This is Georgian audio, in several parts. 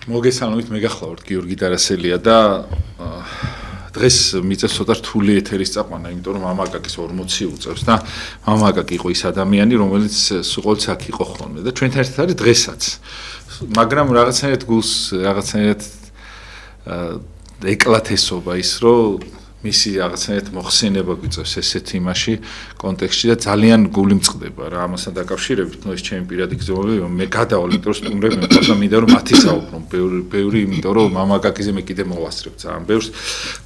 მოგესალმებით, მე გახლავართ გიორგი დარასელია და დღეს მიწევს ცოტა რთული ეთერის წაყვანა, იმიტომ რომ მამაკაკის 40 უწევს და მამაკაკი იყო ის ადამიანი, რომელიც სულ აქ იყო ხოლმე და ჩვენთან ერთად არის დღესაც. მაგრამ რაღაცნაირად გულს რაღაცნაირად ეკლათესობა ის, რომ მისი რაღაცნაირად მოხსენება გვიწევს ესეთ იმაში კონტექსტში და ძალიან გული მწყდება რა ამასთან დაკავშირებით, ეს ჩემი პირადი გზნობია, მე გადავალ, იმიტომ რომ სტუმრები მეყავდა, მინდა რომ მათი საუბრონ, ბევრი, იმიტომ რომ მამაკაკიზე მე კიდე მოვასწრებ ძალიან ბევრს.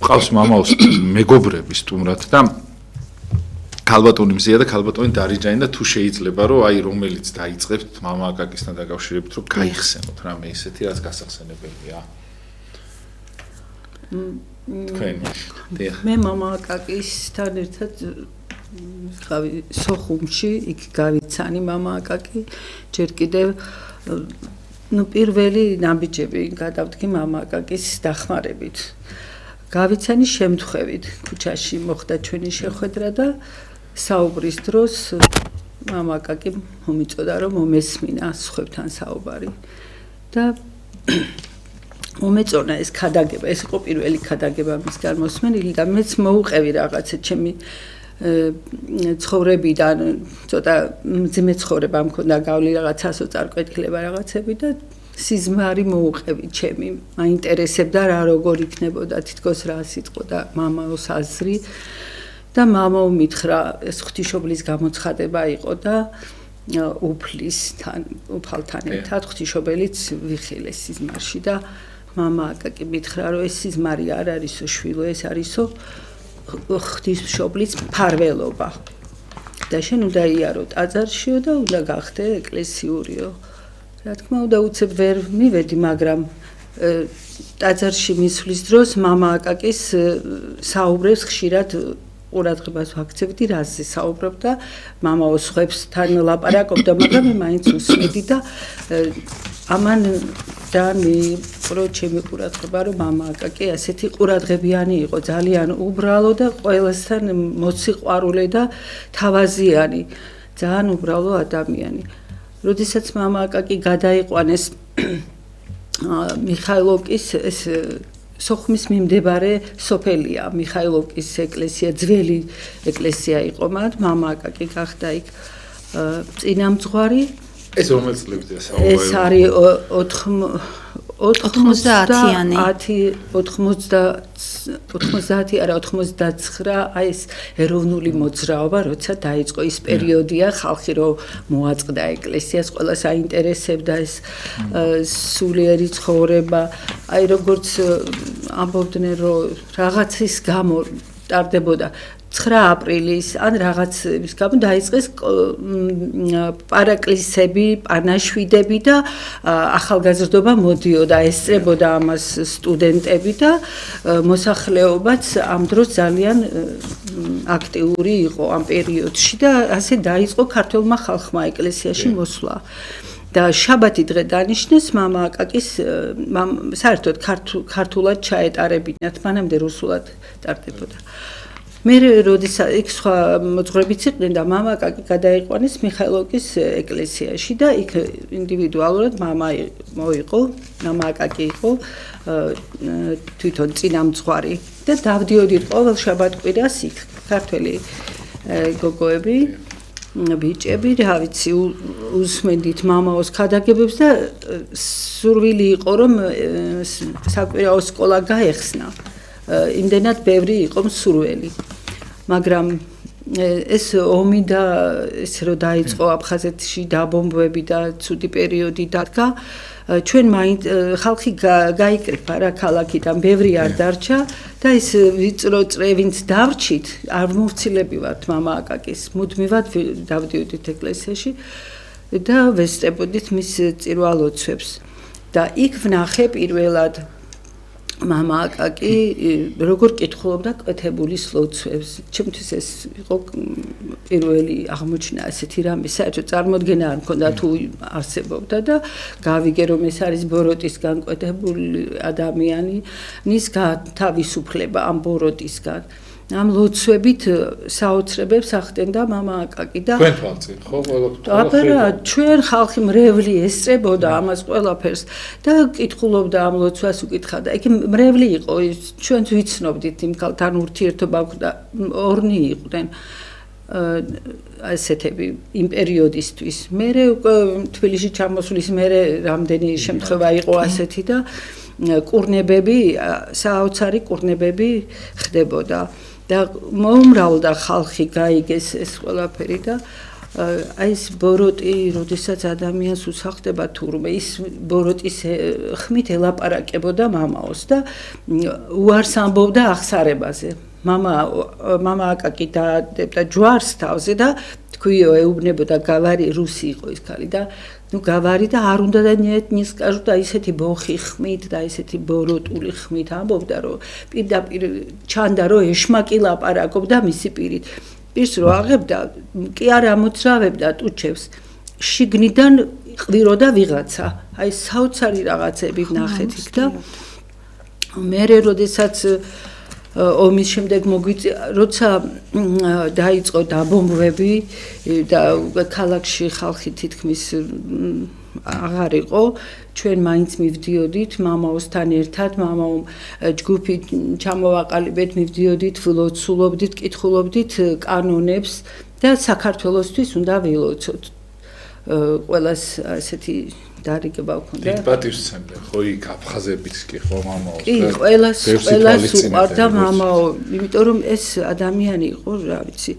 მყავს მამაოს მეგობრები სტუმრად და ქალბატონი მზია და ქალბატონი დარიჯანი და თუ შეიძლება რომ აი რომელიც დაიწყებთ მამაკაკისთან დაკავშირებით რომ გაიხსენოთ რამე ისეთი რაც გასახსენებელია. მე მამაკაკისთან ერთად ვიყავი სოხუმში, იქ გავიცანი მამაკაკი, ჯერ კიდევ პირველი ნაბიჯები გადავდგი მამაკაკის დახმარებით. გავიცანი შემთხვევით, ქუჩაში მოხდა ჩვენი შეხვედრა და საუბრის დროს მამაკაკი მომიწოდა რომ მომესმინა სხვებთან საუბარი და მომეწონა ეს ქადაგება, ეს იყო პირველი ქადაგება მის გამოსმენილი და მეც მოუყევი რაღაცა ჩემი ცხოვრებიდან ცოტა მძიმე ცხოვრება მქონდა, გავლი რაღაცა საწარკვეთილება რაღაცები და სიზმარი მოუყევი ჩემი, მაინტერესებდა რა როგორ იქნებოდა, თითქოს რა სიტყოდა მამაოს აზრი და მამაო მითხრა ეს ღვთისმშობლის გამოცხადება იყო და უფალთან ერთად ღვთისმშობელიც ვიხილეს სიზმარში და მამაკაკი მითხრა რომ ეს სიზმარი არ არისო შვილო, ეს არისო ღვთისმშობლის მფარველობა და შენ უნდა იარო ტაძარშიო და უნდა გახდე ეკლესიურიო. რა თქმა უნდა უცებ ვერ მივედი, მაგრამ ტაძარში მისვლის დროს მამაკაკის საუბრებს ხშირად ყურადღებას ვაქცევდი, რაზე საუბრობდა, მამაო სხვებთან ლაპარაკობდა, მაგრამ მე მაინც უსმედი და ამან ძალიან მიიპყრო ჩემი ყურადღება, რომ მამაკაკი ასეთი ყურადღებიანი იყო, ძალიან უბრალო და ყველასთან მოციყვარულე და თავაზიანი, ძალიან უბრალო ადამიანი. როდესაც მამაკაკი გადაიყვანეს მიხაილოვკის ეს სოხუმის მიმდებარე სოფელია, მიხაილოვკის ეკლესია, ძველი ეკლესია იყო მათ, მამაკაკი გახდა იქ წინამძღვარი. ეს რომელ წლებია საუბარი? ეს არის 90-იანი. 90 არა 99, აი ეს ეროვნული მოძრაობა, როცა დაიწყო ის პერიოდია, ხალხი რომ მოაწყდა ეკლესიას, ყველას აინტერესებდა ეს სულიერი ცხოვრება. აი როგორც ამბობდნენ რომ რაღაცის გამო ტარდებოდა 9 აპრილის ან რაღაც ის გამო დაიწყეს პარაკლისები, პანაშვიდები და ახალგაზრდობა მოდიოდა, ესწრებოდა ამას სტუდენტები და მოსახლეობაც ამ დროს ძალიან აქტიური იყო ამ პერიოდში და ასე დაიწყო ქართველმა ხალხმა ეკლესიაში მოსვლა. და შაბათი დღე დანიშნეს მამაკაკის საერთოდ ქართულად ჩაეტარებინათ, მანამდე რუსულად ტარდებოდა. მე როდესაც იქ სხვა მოძღვრებიც იყვნენ და მამაკაკი გადაიყვანეს მიხაილოვკის ეკლესიაში და იქ ინდივიდუალურად მამა მოიყო, მამაკაკი იყო თვითონ წინამძღვარი და დავდიოდით ყოველ შაბათ-კვირას იქ ქართველი გოგოები, ბიჭები, რა ვიცი, უსმენდით მამაოს ქადაგებებს და სურვილი იყო რომ საკვირაო სკოლა გაეხსნა. იმდენად ბევრი იყო მსურველი. მაგრამ ეს ომი და ეს რო დაიწყო აფხაზეთში დაბომბვები და ცუდი პერიოდი დადგა, ჩვენ ხალხი გაიკრიფა რა ქალაქიდან, ბევრი არ დარჩა და ეს ვიწრო წრევინც დავრჩით, არ მოვცილები ვართ მამაკაკის, მუდმივად დავდიოდით ეკლესიაში და ვესწრებოდით მის წირვალოცვებს. და იქ ვნახე პირველად მამაკაკი როგორ კითხულობდა კვეთებულის ლოცვებს. ჩემთვის ეს იყო პირველი აღმოჩნდა ასეთი რამე, საერთოდ წარმოდგენა არ მქონდა თუ არსებობდა და გავიგე რომ ეს არის ბოროტისგან კვეთებული ადამიანის თავისუფლება ამ ბოროტისგან. ამ ლოცვებით საოცრებებს ახდენდა მამა აკაკი და თქვენ თვალწინ ხო აბა ჩვენ ხალხი მრევლი ესწრებოდა ამას ყველაფერს და კითხულობდა ამ ლოცვას უკითხა და იქ მრევლი იყო ჩვენც ვიცნობდით იმ ქალთან ურთიერთობა და ორნი იყვნენ ასეთები იმ პერიოდისთვის მერე უკვე თბილისში ჩამოსulis მერე რამდენი შემთხვევა იყო ასეთი და კურნებები საოცარი კურნებები ხდებოდა და მომრავლდა ხალხი გაიგეს ეს ყველაფერი და აი ეს ბოროტი როდესაც ადამიანს უსახდება თურმე ის ბოროტის ხმით ელაპარაკებოდა მამაოს და უარს ამბობდა აღსარებაზე მამა აკაკი დადებდა ჯვარს თავზე და თქვიო ეუბნებოდა გავარი რუსი იყო ის ქალი და ну გავარი და არ უნდა და ნიეტ скажу და ისეთი ბოხი ხმით და ისეთი ბოროტული ხმით ამბობდა რომ პირდაპირ ჩანდა რომ ეშმაკი ლაპარაკობდა მისი პირით პირს რო აღებდა კი არ ამოძრავებდა ტუჩევს შიგნიდან ყვიროდა ვიღაცა აი საოცარი რაღაცები ნახეთ იქ და მერე როდესაც ომის შემდეგ როცა დაიწყო დაბომბვები და ქალაქში ხალხი თითქმის აღარ იყო ჩვენ მაინც მივდიოდით მამაოსთან ერთად მამაო ჯგუფი ჩამოვაყალიბეთ მივდიოდით ვლოცულობდით კითხულობდით კანონებს და საქართველოსთვის უნდა ვილოცოთ ყველას ასეთი დარიგება ჰქონდა. დიდ პატივს სცემდა, ხო იქ აფხაზებიც კი ხო მამაოს. კი, ყველას უყვარდა მამაო, იმიტომ რომ ეს ადამიანი იყო, რა ვიცი,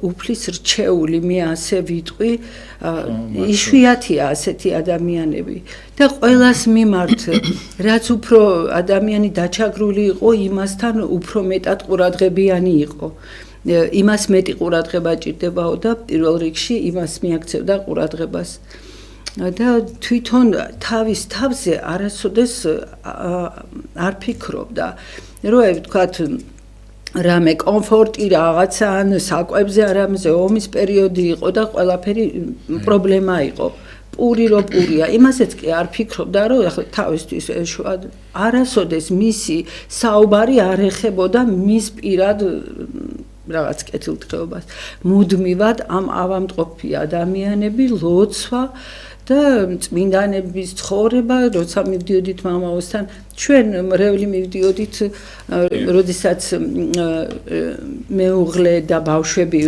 უფლის რჩეული, მე ასე ვიტყვი, იშვიათია ასეთი ადამიანები და ყველას მიმართ, რაც უფრო ადამიანი დაჩაგრული იყო, იმასთან უფრო მეტად ყურადღებიანი იყო. იმას მეტი ყურადღება ჭირდებაო და პირველ რიგში იმას მიაქცევდა ყურადღებას. და თვითონ თავის თავზე არასოდეს არ ფიქრობდა რომ ვთქვათ რამე კომფორტი რაღაცა ან საკვებზე არამზე ომის პერიოდი იყო და ყველაფერი პრობლემა იყო პური რო პურია იმასაც კი არ ფიქრობდა რომ ახლა თავისთვის არასოდეს მისი საუბარი არ ეხებოდა მის პირად რაღაც კეთილდღეობას მუდმივად ამ ავამტყოფი ადამიანები ლოცვა და წმინდანების ცხოვრება, როცა მივდიოდით მამაოსთან, ჩვენ მრევლი მივდიოდით, როდესაც მეუღლე და ბავშვები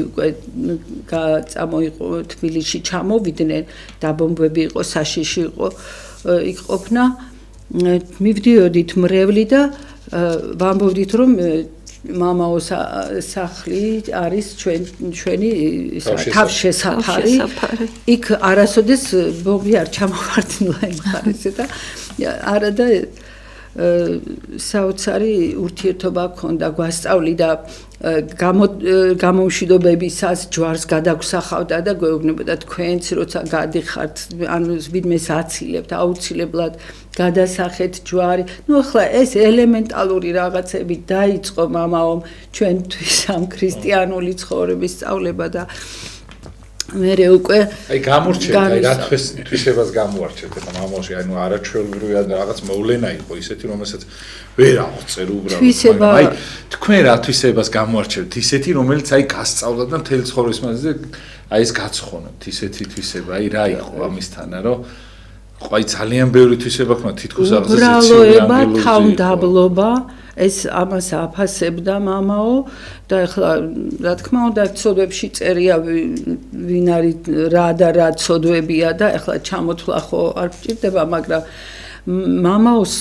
წამოიყო თბილისში ჩამოვიდნენ, დაბომბვები იყო, საშიში იყო, იქ ყოფნა, მივდიოდით მრევლი და ვამბობდით რომ მამაოს სახლი არის ჩვენი თავშესაფარი იქ არასოდეს ბომბი არ ჩამოვარდნილა იმ ხარისზე და არა და საოცარი ურთიერთობა ჰქონდა გვასწავლიდა გამომშვიდობებისას ჯვარს გადაგსახავდა და გვეუბნებოდა თქვენც როცა გადიხართ ანუ ვინმეს აცილებთ აუცილებლად გადასახეთ ჯვარი ну ახლა ეს ელემენტალური რაღაცები დაიწყო მამაომ ჩვენთვის ამ ქრისტიანული ცხოვრების სწავლება და მერე უკვე აი გამორჩეთ აი რა თვისებას გამოარჩეთ ახლა მამაოში აი ნუ არაჩვეულებრივი რაღაც მოვლენა იყო ისეთი რომელსაც ვერ აღწერ უბრალოდ აი თქვენ რა თვისებას გამოარჩევთ ისეთი რომელიც აი გასწავლათ და მთელი ცხოვრების მანძილზე აი ეს გაცხონოთ ისეთი თვისება აი რა იყო ამისთანა რომ აი ძალიან ბევრი თვისება ხმა თითქოს აღზეცი უბრალოება თავმდაბლობა ეს ამას აფასებდა მამაო და ახლა რა თქმა უნდა ცოდვებში წერია ვინ არის რა და რა ცოდვებია და ახლა ჩამოთვლა ხო არ გჭირდება მაგრამ მამაოს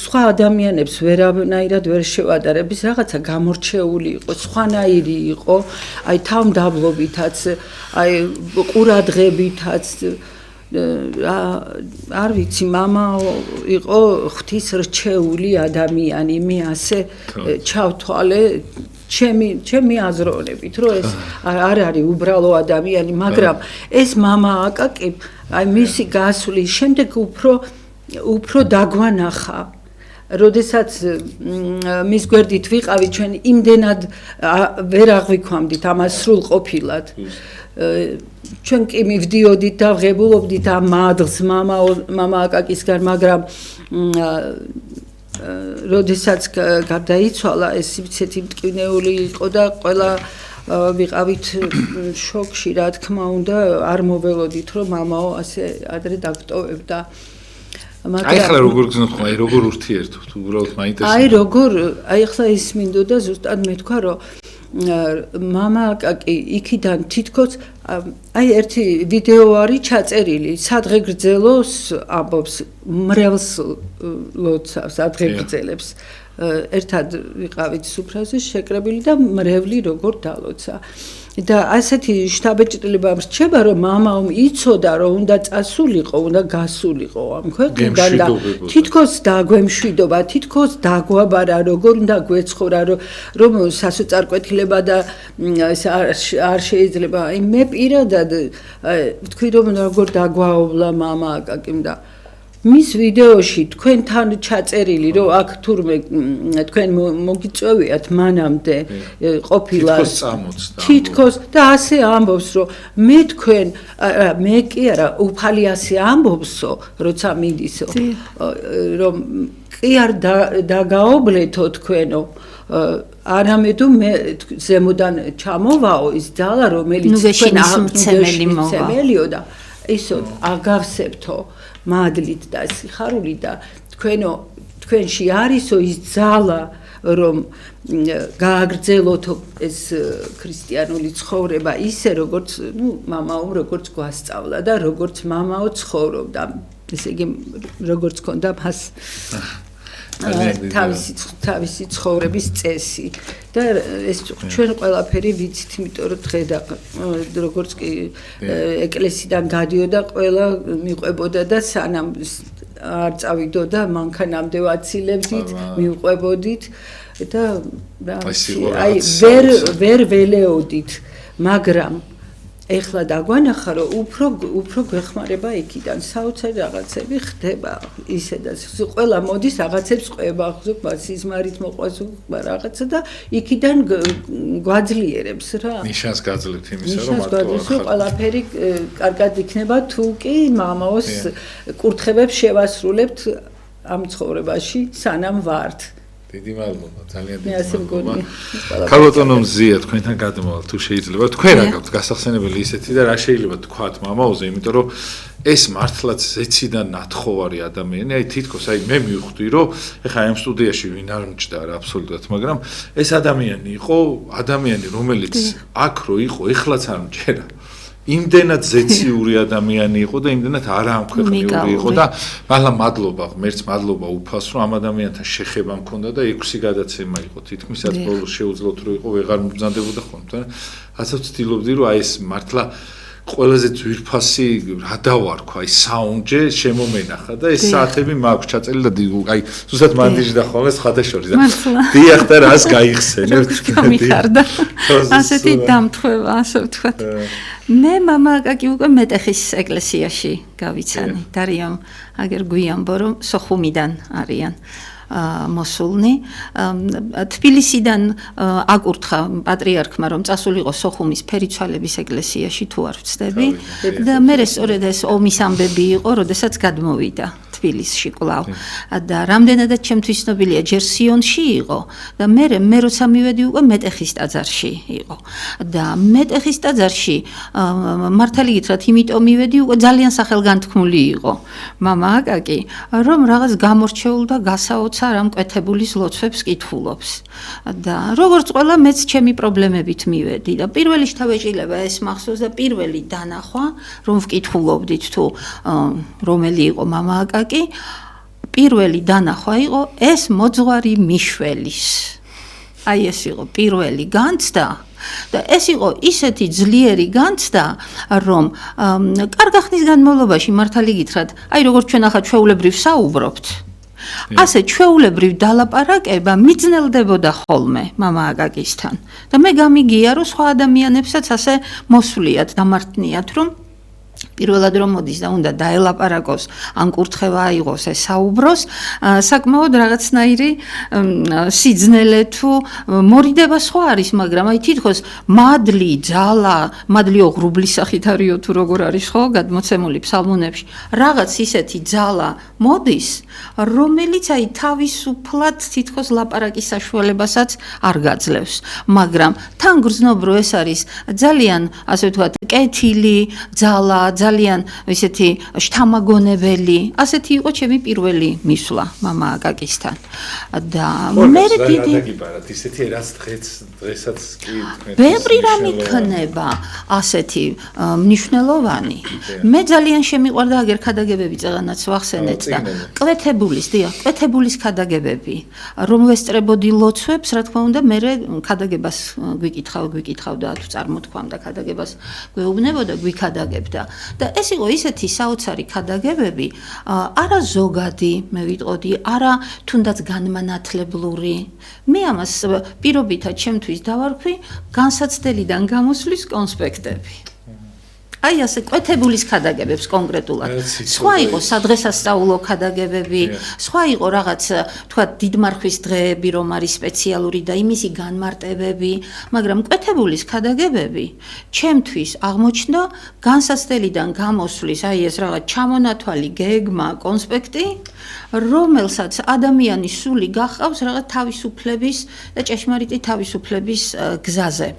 სხვა ადამიანებს ვერანაირად ვერ შევადარებს რაღაცა გამორჩეული იყო სხვანაირი იყო აი თავმდაბლობითაც აი ყურადღებითაც არ ვიცი მამა იყო ღვთის რჩეული ადამიანი მე ასე ჩავთვალე ჩემი აზროვნებით რომ ეს არ არის უბრალო ადამიანი მაგრამ ეს მამა აკაკი აი მისი გასვლის შემდეგ უფრო დაგვანახა როდესაც მის გვერდით ვიყავი ჩვენ იმდენად ვერ აღვიქვამდით ამას სრულყოფილად ჩვენ კი მივდიოდით და ვღებულობდით ამ მადლს მამა აკაკისგან მაგრამ როდესაც გარდაიცვალა ეს ისეთი მტკივნეული იყო და ყველა ვიყავით შოკში, რა თქმა უნდა, არ მოველოდით, რომ მამაო ასე ადრე დაგტოვებდა. აი ახლა როგორ გძნობ ხომ, აი როგორ ურთიერთობთ, უბრალოდ მაინტერესებს. აი როგორ, აი ახლა ის მინდოდა ზუსტად მეთქვა, რომ მამა აკაკი იქიდან თითქოს აი ერთი ვიდეო არის ჩაწერილი, სადღე გრძელოს ამბობს, მრევლს ლოცავს, ადღე გრძელებს. ერთად ვიყავით სუფრაზე შეკრებილი და მრევლი როგორ დალოცა. და ასეთი შთაბეჭდილება რჩება, რომ მამამ იცოდა, რომ უნდა წასულიყო, უნდა გასულიყო ამ ქვეყნიდან და თითქოს დაგვემშვიდობა, თითქოს დაგვაბარა, როგორ უნდა გვეცხოვრა, რომ სასოწარკვეთილება და არ შეიძლება. აი მე პირადად ვთქვი, რომ როგორ დაგვაოვლა მამა აკაკიმ და მის ვიდეოში თქვენთან ჩაწერილი, რომ აქ თურმე თქვენ მოგიწევიათ მანამდე ყოფილა თითქოს და ასე ამბობს, რომ მე კი არა უფალიასი ამბობსო, როცა მიდისო, რომ კი არ დაგაობლეთო თქვენო, არამედ მე ზემოდან ჩამოვაო ის ძალა, რომელიც თქვენ ამცემელიო და ისო აგავსებთო მადლით და სიხარულით და თქვენში არისო ის ძალა, რომ გააგრძელოთ ეს ქრისტიანული ცხოვრება ისე, როგორც მამაო როგორც გვასწავლა და როგორც მამაო ცხოვრობდა, ესე იგი როგორც ქონდა მას თავისი ცხოვრების წესი და ეს ჩვენ ყველაფერი ვიცით, იმიტომ რომ დღე და როგორც კი ეკლესიიდან გადიოდა, ყველა მიყვებოდა და სანამ არ წავიდოდა, მანქანამდე ვაცილებდით, მიყვებოდით და აი ვერ ველეოდით, მაგრამ ეხლა დაგვანახა, რომ უფრო გვეხმარება იქიდან, საოცარი რაღაცები ხდება ისე და ყველა მოდის რაღაცებს ყვება, სიზმარით მოყვას რაღაცა და იქიდან გვაძლიერებს რა. ნიშანს გაძლევთ იმისა, რომ ყველაფერი კარგად იქნება, თუ კი მამაოს კურთხებებს შევასრულებთ ამ ცხოვრებაში, სანამ ვართ. დიდი მადლობა, ძალიან დიდი მადლობა. ქალბატონო მზია, თქვენთან გადმოვალ, თუ შეიძლება, თქვენ რა გაქვთ გასახსენებელი ისეთი და რა შეიძლება თქვათ მამაოზე, იმიტომ რომ ეს მართლაც ზეციდან ნათხოვარი ადამიანი, აი თითქოს აი მე მივხვდი, რომ ეხლა ამ სტუდიაში ვინ არ მჭდა რა აბსოლუტურად, მაგრამ ეს ადამიანი იყო, ადამიანი, რომელიც აქ რო იყო, ეხლაც არ მჭერა. იმდენად ზეციური ადამიანი იყო და იმდენად არაამქვეყნიური იყო და მართლა მადლობა, ღმერთს მადლობა უფალს, რომ ამ ადამიანთან შეხება მქონდა და 6 გადაცემა იყო თითქმისაც ბოლოს შეუძლოთ რომ იყო ვეღარ მბრძანდებოდა ხოლმე. ასე ვცდილობდი რომ აი ეს მართლა ყველაზე ძვირფასი რა დავარქვა, აი საუნჯე შემომენახა და ეს საათები მაქვს ჩაწელი და აი ზუსტად მანდიჟდა ხოლმე ხათაშორის და დიახ და რას გაიხსენებთ გამიხარდა ასეთი დამთხევა, ასე ვთქვათ. მე მამა აკაკი უკვე მეტეხის ეკლესიაში გავიცანი. დარიამ აგერ გვიანბო რომ სოხუმიდან არიან მოსულნი. თბილისიდან აკურთხა პატრიარქმა რომ წასულიყო სოხუმის ფერიცვალების ეკლესიაში, თუ არ ვცდები და მე სწორედ ეს ომის ამბები იყო, როდესაც გადმოვიდა თბილისში კვლავ და რამდენადაც ჩემთვის ცნობილია, ჯერ სიონში იყო და მე როცა მივედი უკვე მეტეხის ტაძარში იყო და მეტეხის ტაძარში მართალი გითხრათ, იმიტომ მივედი უკვე ძალიან სახელგანთქმული იყო მამა აკაკი, რომ რაღაც გამორჩეულ და გასაოცარ ამ კვეთებულის ლოცვებს კითხულობს და როგორც ყველა მეც ჩემი პრობლემებით მივედი და პირველი შთაბეჭდილება ეს მახსოვს და პირველი დანახვა რომ ვკითხულობდით თუ რომელი იყო მამა აკაკი, პირველი დანახვა იყო ეს მოძღვარი მიშველის. აი ეს იყო პირველი განცდა და ეს იყო ისეთი ძლიერი განცდა, რომ კარგ ხნის განმავლობაში მართალი გითხრათ, აი როგორც ჩვენ ახლა ჩვეულებრივ საუბრობთ, ასე ჩვეულებრივ დალაპარაკება მიძნელდებოდა ხოლმე მამა აკაკისთან და მე გამიგია რომ სხვა ადამიანებსაც ასე მოსვლიათ, დამართნიათ, რომ პირველად რომ მოდის და უნდა დაელაპარაკოს, ან კურთხევა აიღოს, ესაუბროს, საკმაოდ რაღაცნაირი სიძნელე თუ მორიდება სხვა არის, მაგრამ აი თითქოს მადლი, ძალა, მადლიო ღრუბლის სახით არისო თუ როგორ არის ხო, გადმოცემული ფსალმუნებში, რაღაც ისეთი ძალა მოდის, რომელიც აი თავისუფლად თითქოს ლაპარაკის საშუალებასაც არ გაძლევს, მაგრამ თან გრძნობრო ეს არის ძალიან, ასე ვთქვათ, კეთილი ძალა, ძალიან ისეთი შთამაგონებელი, ასეთი იყო ჩემი პირველი მისვლა მამა აკაკისთან. და მე დიდი დაგიბარათ ისეთი რაც დღესაც კი ბევრი რამ იქნება ასეთი მნიშვნელოვანი. მე ძალიან შემიყვარდა აგერ ქადაგებები წეგანაც ვახსენეთ და კვეთებულის ქადაგებები, რომ ვესწრებოდი ლოცვებს, რა თქმა უნდა, მე ქადაგებას გვიკითხავდა თუ წარმოთქვამდა ქადაგებას გვეუბნებოდა, გვიქადაგებდა. და ეს იყო ისეთი საოცარი ქადაგებები, არა ზოგადი, მე ვიტყოდი, არა თუნდაც განმანათლებლური. მე ამას პირობითად ჩემთვის დავარქვი განსაცდელიდან გამოსვლის კონსპექტები. აი ასე კვეთებულის ქადაგებებს კონკრეტულად. სხვა იყო სადღესასწაულო ქადაგებები, სხვა იყო რაღაც, თქვა დიდმარხვის დღეები, რომ არის სპეციალური და იმისი განმარტებები, მაგრამ კვეთებულის ქადაგებები ჩემთვის აღმოჩნდა განსაცდელიდან გამოსვლის, აი ეს რაღაც ჩამონათვალი გეგმა, კონსპექტი, რომელსაც ადამიანის სული გახავს რაღაც თავისუფლების და ჭეშმარიტი თავისუფლების გზაზე.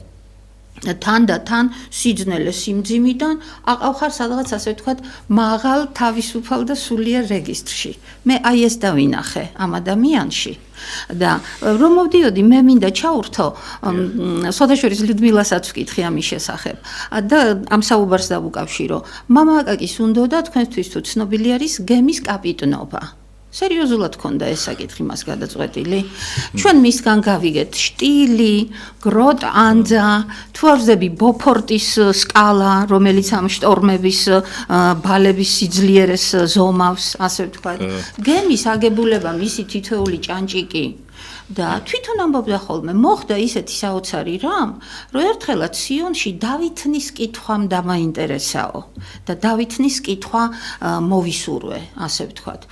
თან და თან სიძნელე სიმძიმიდან აყავხარ სადღაც ასე ვთქვათ მაღალ თავისუფალ და სულიერ რეგისტრში. მე აი ეს დავინახე ამ ადამიანში და რომ მოვდიოდი მე მინდა ჩაურთო სოთაშორის ლიუდმილასაც ვკითხე ამის შესახებ და ამ საუბარს დავუკავშირო. მამა აკაკის უნდოდა თქვენთვის თუ ცნობილი არის გემის კაპიტნობა. სერიოზულად ქონდა ეს საკითხი მას გადაწყვეტილი. ჩვენ მისგან გავიგეთ შტილი, გროტ-ანძა, თუ არ ვზები ბოფორტის სკალა, რომელიც ამ შტორმების ბალების სიძლიერეს ზომავს, ასე ვთქვათ. გემის აგებულება, მისი თითოეული ჭანჭიკი და თვითონ ამბობდა ხოლმე, მოხდა ისეთი საოცარი რამ, რომ ერთხელაც სიონში დავითნის კითხვამ დამაინტერესაო და დავითნის კითხვა მოვისურვე, ასე ვთქვათ.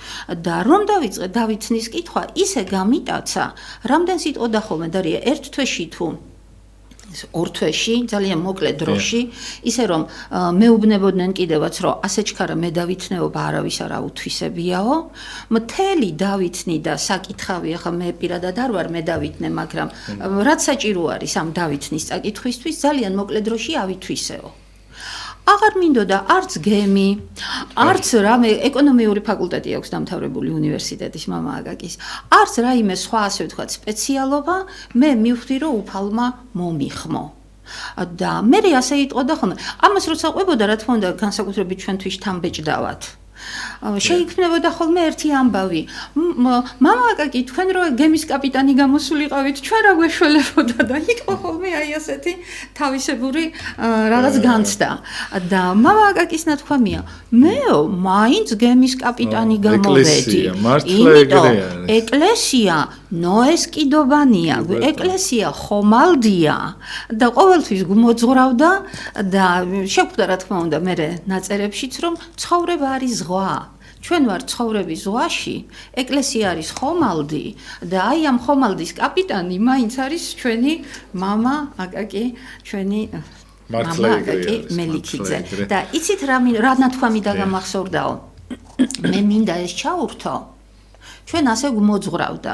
და რომ დავიწყე დავითნის კითხვა, ისე გამიტაცა, რამდენ სიტყვა ხოლმე დარია ერთ თვეში თუ ორ თვეში, ძალიან მოკლე დროში, ისე რომ მეუბნებოდნენ კიდევაც, რომ ასე ჩქარა მე დავითნეობა არავის არ აუთვისებიაო, მთელი დავითნი და საკითხავი, ახლა მე პირადად არ ვარ მე დავითნე, მაგრამ რაც საჭირო არის ამ დავითნის საკითხვისთვის, ძალიან მოკლე დროში ავითვისეო. აღარ მინდოდა არც გემი, არც რამე ეკონომიური ფაკულტეტი აქვს დამთავრებული უნივერსიტეტის მამა აკაკის, არც რაიმე სხვა ასე ვთქვათ სპეციალობა, მე მივხვდი რომ უფალმა მომიხმო. და მე ასე იტყოდა ხოლმე, ამას როცა ყვებოდა, რა თქმა უნდა, განსაკუთრებით ჩვენთვის შთამბეჭდავად. შეიქმნებოდა ხოლმე ერთი ამბავი. მამა აკაკი, თქვენ რო გემის კაპიტანი გამოსულიყავით, ჩვენ რა გვეშველებოდა და იყო ხოლმე აი ასეთი თავისებური რაღაც განცდა. და მამა აკაკის ნათქვამია, მეო, მაინც გემის კაპიტანი გამოვედი. იმიტომ ეკლესია ნოეს კიდობანია, ეკლესია ხომალდია და ყოველთვის მოძღვრავდა და შეგვხვდა რა თქმა უნდა მე ნაწერებშიც რომ ცხოვრება არის ზღვა. ჩვენ ვარ ცხოვრების ზღვაში, ეკლესია არის ხომალდი და აი ამ ხომალდის კაპიტანი მაინც არის ჩვენი მამა აკაკი, ჩვენი მამა აკაკი მელიქიძე. და იცით რა ნათქვამი დაგამახსოვრდაო? მე მინდა ეს ჩაურთო. ჩვენ ასე გვმოძღვრავდა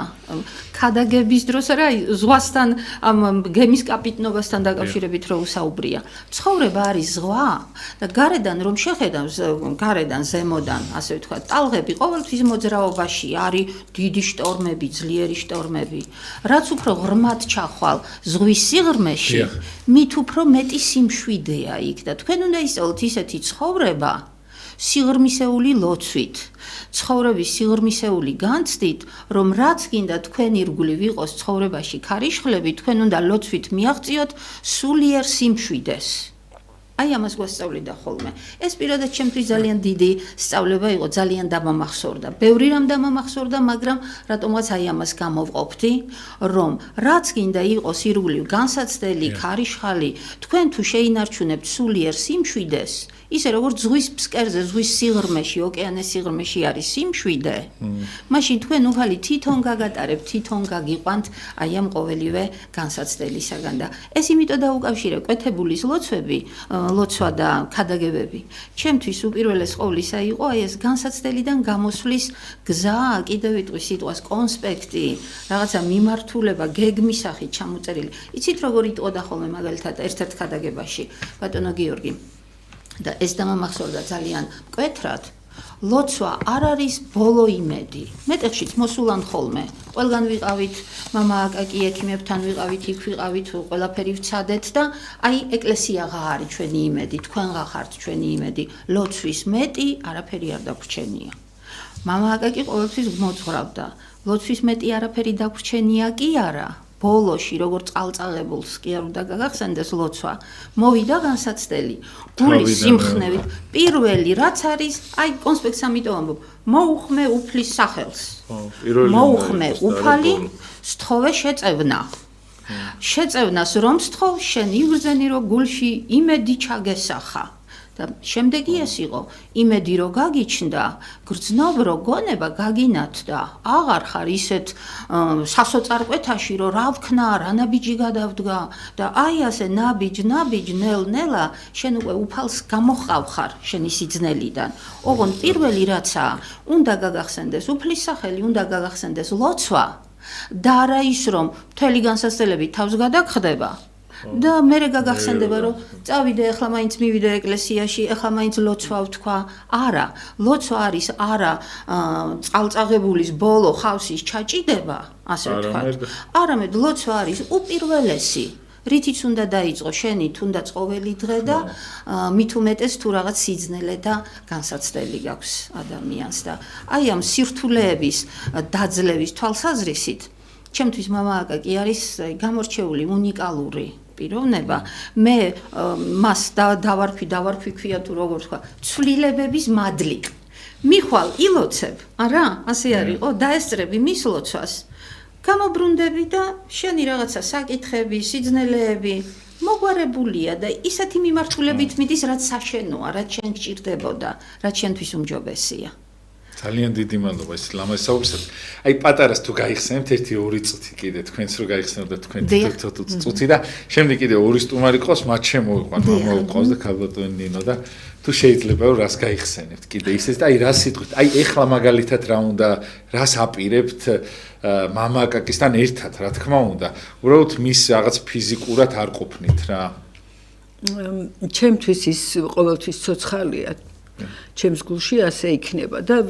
ქადაგების დროს რა ზღვასთან ამ გემის კაპიტნობასთან დაკავშირებით რო უსაუბრია. ცხოვრება არის ზღვა და გარედან რომ შეხედავს, გარედან ზემოდან, ასე ვთქვათ, ტალღები ყოველთვის მოძრაობაში არის დიდი შტორმები, ძლიერი შტორმები. რაც უფრო ღრმად ჩახვალ ზღვის სიღრმეში, მით უფრო მეტი სიმშვიდეა იქ და თქვენ უნდა ისწავლოთ ისეთი ცხოვრება სიღრმისეული ლოცვით, ცხოვრების სიღრმისეული განცდით, რომ რაც გინდა თქვენ ირგვლივ იყოს ცხოვრებაში ქარიშხლები, თქვენ უნდა ლოცვით მიაღწიოთ სულიერ სიმშვიდეს. აი ამას გვასწავლიდა ხოლმე. ეს პირადად ჩემთვის ძალიან დიდი სწავლება იყო, ძალიან დამამახსოვრდა. ბევრი რამ დამამახსოვრდა, მაგრამ რატომღაც აი ამას გამოვყოფდი, რომ რაც გინდა იყოს ირგვლივ განსაცდელი, ქარიშხალი, თქვენ თუ შეინარჩუნებთ სულიერ სიმშვიდეს, ისე როგორც ზღვის ფსკერზე, ზღვის სიღრმეში, ოკეანის სიღრმეში არის სიმშვიდე. მაშინ თქვენ უხალი თვითონ გაგატარებთ, თვითონ გაგიყვანთ აი ამ ყოველივე განსაცდელისაგან და ეს იმიტომ დაუკავშირე კვეთებულის ლოცვა და ქადაგებები. ჩემთვის უპირველეს ყოვლისა იყო აი ეს განსაცდელიდან გამოსვლის გზა, კიდევ ვიტყვი სიტყვას კონსპექტი, რაღაცა მიმართულება, გეგმის სახით ჩამოწერილი. იცით როგორ იტყოდა ხოლმე მაგალითად ერთ-ერთ ქადაგებაში ბატონო გიორგი და ეს დამამახსოვრდა ძალიან მკვეთრად. ლოცვა არ არის ბოლო იმედი. მეტეხშიც მოსულან ხოლმე. ყველგან ვიყავით, მამა აკაკი ექიმებთან ვიყავით, იქ ვიყავით, ყველაფერი ვცადეთ და აი ეკლესიაღა არის ჩვენი იმედი, თქვენღა ხართ ჩვენი იმედი. ლოცვის მეტი არაფერი არ დაგვრჩენია. მამა აკაკი ყოველთვის მოძღრავდა. ლოცვის მეტი არაფერი დაგვრჩენია კი არა. ბოლოში როგორც წალწალებულს კი არ უნდა გაგახსენდეს ლოცვა. მოვიდა განსაცდელი. გულის სიმხნევით. პირველი რაც არის, აი კონსპექტს ამიტომ ამბობ, მოუხმე უფლის სახელს. მოუხმე უფალი, სთხოვე შეწევნა. შეწევნას რომ სთხოვ, შენ იგრძენი რომ გულში იმედი ჩაგესახა. და შემდეგი ეს იყო იმედი რომ გაგიჩნდა, გრძნობ რომ გონება გაგინათდა, აღარ ხარ ისეთ სასოწარკვეთაში რომ რა ვქნა, რა ნაბიჯი გადავდგა და აი ასე ნაბიჯ ნელ-ნელა შენ უკვე უფალს გამოჰყავ ხარ შენი სიძნელიდან. ოღონდ პირველი რაცაა, უნდა გაგახსენდეს უფლის სახელი, უნდა გაგახსენდეს ლოცვა და არა ის რომ მთელი განსაცდელები თავს გადაგხდება. და მე გაგახსენდება რომ წავიდე ახლა მაინც მივიდე ეკლესიაში, ახლა მაინც ლოცვა ვთქვა. არა, ლოცვა არის არა წალწაღებულის ბოლო ხავსის ჩაჭიდება, ასე ვთქვათ. არამედ ლოცვა არის უპირველესი. რითიც უნდა დაიწყო შენი თუნდაც ყოველი დღე და მით უმეტეს თუ რაღაც სიძნელე და განსაცდელი გაქვს ადამიანს და აი ამ სირთულეების დაძლევის თვალსაზრისით ჩემთვის მამა აკაკი არის გამორჩეული უნიკალური პიროვნება. მე მას დავარქვი ქვია თუ როგორ თქვა, ცვლილებების მადლი. მიხვალ ილოცებ, არა? ასე არისო, დაესწრები მის ლოცვას. გამობრუნდები და შენი რაღაცა საკითხები, სიძნელეები მოგვარებულია და ისეთი მიმართულებით მიდის, რაც საშენოა, რაც შენ გჭირდებოდა, რაც შენთვის უმჯობესია. ძალიან დიდი მადლობა ეს ლამაზ საუბრისად. აი პატარას თუ გაიხსენებთ 1-2 წუთი კიდე თქვენს რო გაიხსენებთ თქვენ წუთი და შემდეგ კიდე 2 სტუმარი ყავს, მათ შემოიყვან, მამა ყავს და ქალბატონი ნინო და თუ შეიძლება რას გაიხსენებთ კიდე ისეთ და აი რას სიტყვით. აი ეხლა მაგალითად რა უნდა, რას აპირებთ მამა აკაკისთან ერთად, რა თქმა უნდა. უბრალოდ მის რაღაც ფიზიკურად არ ყოფნით რა. ჩემთვის ის ყოველთვის ცოცხალია. ჩემს გულში ასე იქნება და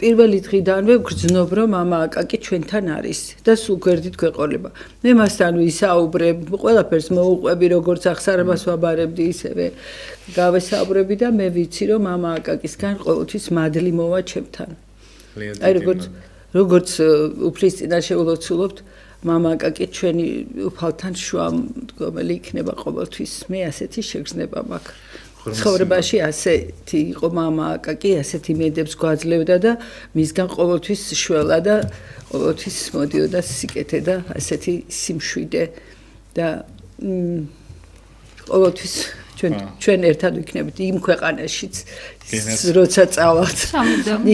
პირველი დღიდანვე ვგრძნობ რომ მამა აკაკი ჩვენთან არის და სულ გვერდით გვეყოლება. მე მასთან ვისაუბრებ, ყველაფერს მოუყვები, როგორც აღსარებას ვაბარებდი, ისევე გავესაუბრები და მე ვიცი რომ მამა აკაკისგან ყოველთვის მადლი მოვა ჩემთან. აი როგორც უფლის წინაშე ვლოცულობთ, მამა აკაკი ჩვენი უფალთან შუამდგომელი იქნება ყოველთვის. მე ასეთი შეგრძნება მაქვს. ცხოვრებაში ასეთი იყო მამა აკაკი, ასეთი იმედებს გვაძლევდა და მისგან ყოველთვის შველა და ყოველთვის მოდიოდა სიკეთე და ასეთი სიმშვიდე და ყოველთვის ჩვენ ერთად ვიქნებით იმ ქვეყანაშიც როცა წავალთ.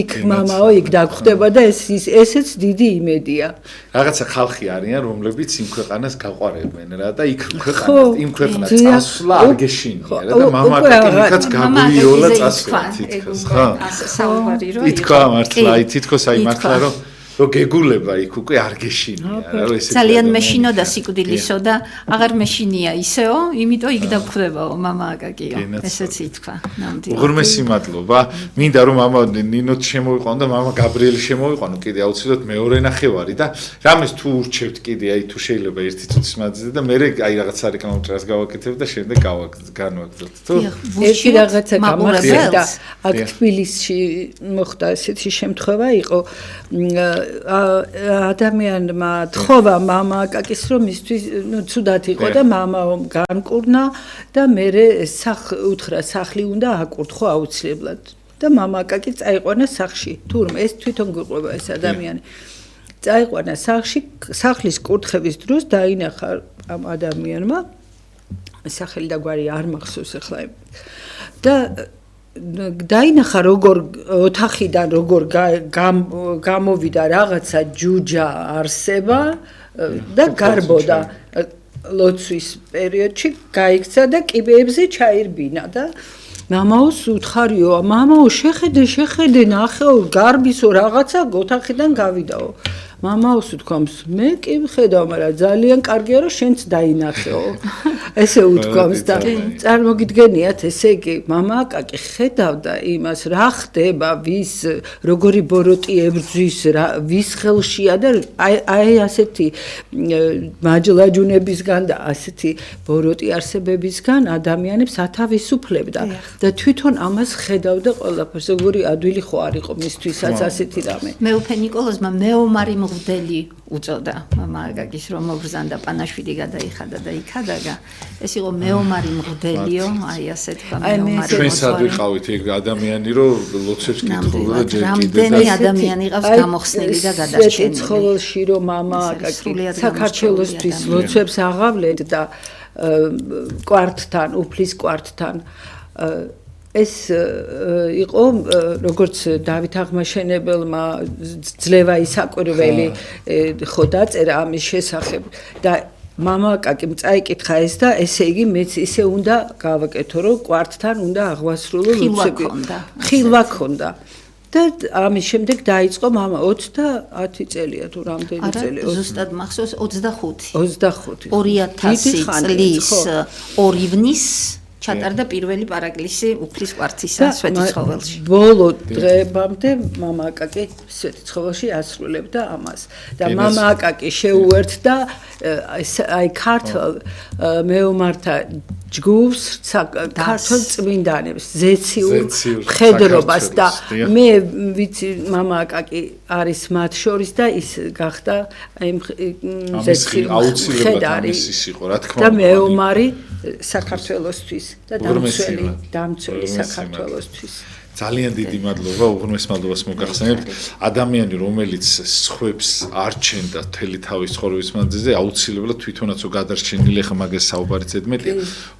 იქ მამაო იქ დაგხვდება და ესეც დიდი იმედია. რაღაცა ხალხი არიან, რომლებიც იმ ქვეყანას გაყვარებენ რა და იქ ქვეყანას იმ ქვეყანას წასვლა არ გეშინია რა და მამა აკაკინიკაც გაგვიოლა წასვლა თითქოს ხო? ასე საუბარი რო ითქვა მართლა, თითქოს აი მართლა რომ გეგულება იქ უკვე არ გეშინია რა ესეც ძალიან მეშინოდა სიკვდილისო და აღარ მეშინია ისეო, იმიტომ იქ დაგხვდებაო მამა აკაკიო. ესეც ითქვა ნამდვილად. უღრმესი მადლობა. მინდა რომ მამა ნინოც შემოვიყვანო და მამა გაბრიელი შემოვიყვანო კიდე აუცილებლად მეორე ნახევარი და რამეს თუ ურჩევთ კიდე აი თუ შეიძლება ერთი წუთის მანძილზე და მე აი რაღაც სარეკლამო ჭრას გავაკეთებ და შემდეგ განვაგრძელოთ. თუ ერთი რაღაცა გამახსენდა აქ თბილისში მოხდა ესეთი შემთხვევა იყო ადამიანმა თხოვა მამა აკაკის რომ მისთვის ცუდად იყო და მამა განკურნა და მე უთხრა სახლი უნდა აკურთხო აუცილებლად და მამა აკაკი წაიყვანა სახლში. თურმე ეს თვითონ გვიყვება ეს ადამიანი. წაიყვანა სახლში, სახლის კურთხევის დროს დაინახა ამ ადამიანმა სახელი და გვარი არ მახსოვს ახლა და დაინახა როგორ ოთახიდან როგორ გამოვიდა რაღაცა ჯუჯა არსება და გარბოდა ლოცვის პერიოდში გაიქცა და კიბეებზე ჩაირბინა და მამაოს უთხარიო მამაო შეხედე ნახეო გარბისო რაღაცა ოთახიდან გავიდაო მამაოს უთქვამს მე კი ვხედავ მაგრამ ძალიან კარგია რომ შენც დაინახეო ესე უთქვამს და წარმოგიდგენიათ ესე იგი მამა აკაკი ხედავდა იმას რა ხდება ვის როგორი ბოროტი ებრძვის ვის ხელშია და აი ასეთი მაჯლაჯუნებისგან და ასეთი ბოროტი არსებებისგან ადამიანებს ათავისუფლებდა და თვითონ ამას ხედავდა ყველაფერს როგორი ადვილი ხო არ იყო მისთვისაც ასეთი რამე მეუფე ნიკოლოზმა მეომარი მღვდელი უწოდა მამა აკაკის რომ მოგზანდა პანაშვიდი გადაიხადა და იქადაგა ეს იყო მეომარი მღვდელიო აი ასე თქვა მეომარი ჩვენს ადვიყავით ეგ ადამიანი რომ ლოცვებს კითხულობდა და ჯერ კიდევ რამდენი ადამიანი ყავს გამოხსნილი და გადარჩენილი ცხოველში რომ მამა აკაკი საქართველოსთვის ლოცვებს აღავლენთ და კვართთან უფლის კვართთან ეს იყო როგორც დავით აღმაშენებელმა ძლევა ისაკვირველი ხო დაწერა ამის შესახებ და მამა აკაკიმ წაიკითხა ეს და ესე იგი მეც ისე უნდა გავაკეთო რომ კვართთან უნდა აღვასრულო ლოცვები ხილვა ქონდა და ამის შემდეგ დაიწყო მამა 30 წელია თუ რამდენი წელი ზუსტად მახსოვს 25 2000 წლის 2 ივნის ჩატარდა პირველი პარაკლისი უფლის კვართისა სვეტიცხოველში. ბოლო დღეებამდე მამა აკაკი სვეტიცხოველში ასრულებდა ამას. და მამა აკაკი შეუერთდა აი ქართულ მეომართა ჯგუფს, ქართულ წმინდანებს, ზეციურ მხედრობას და მე ვიცი მამა აკაკი არის მათ შორის და ის გახდა აი ზეციურ მხედარი და მეომარი საქართველოსთვის და დამცველი საქართველოსთვის. ძალიან დიდი მადლობა, უღრმეს მადლობას მოგახსენებთ. ადამიანი, რომელიც სხვებს არჩენდა მთელი თავის ცხოვრების მანძილზე, აუცილებლად თვითონაც გადარჩენილი ხა მაგას საუბარი ზედმეტი.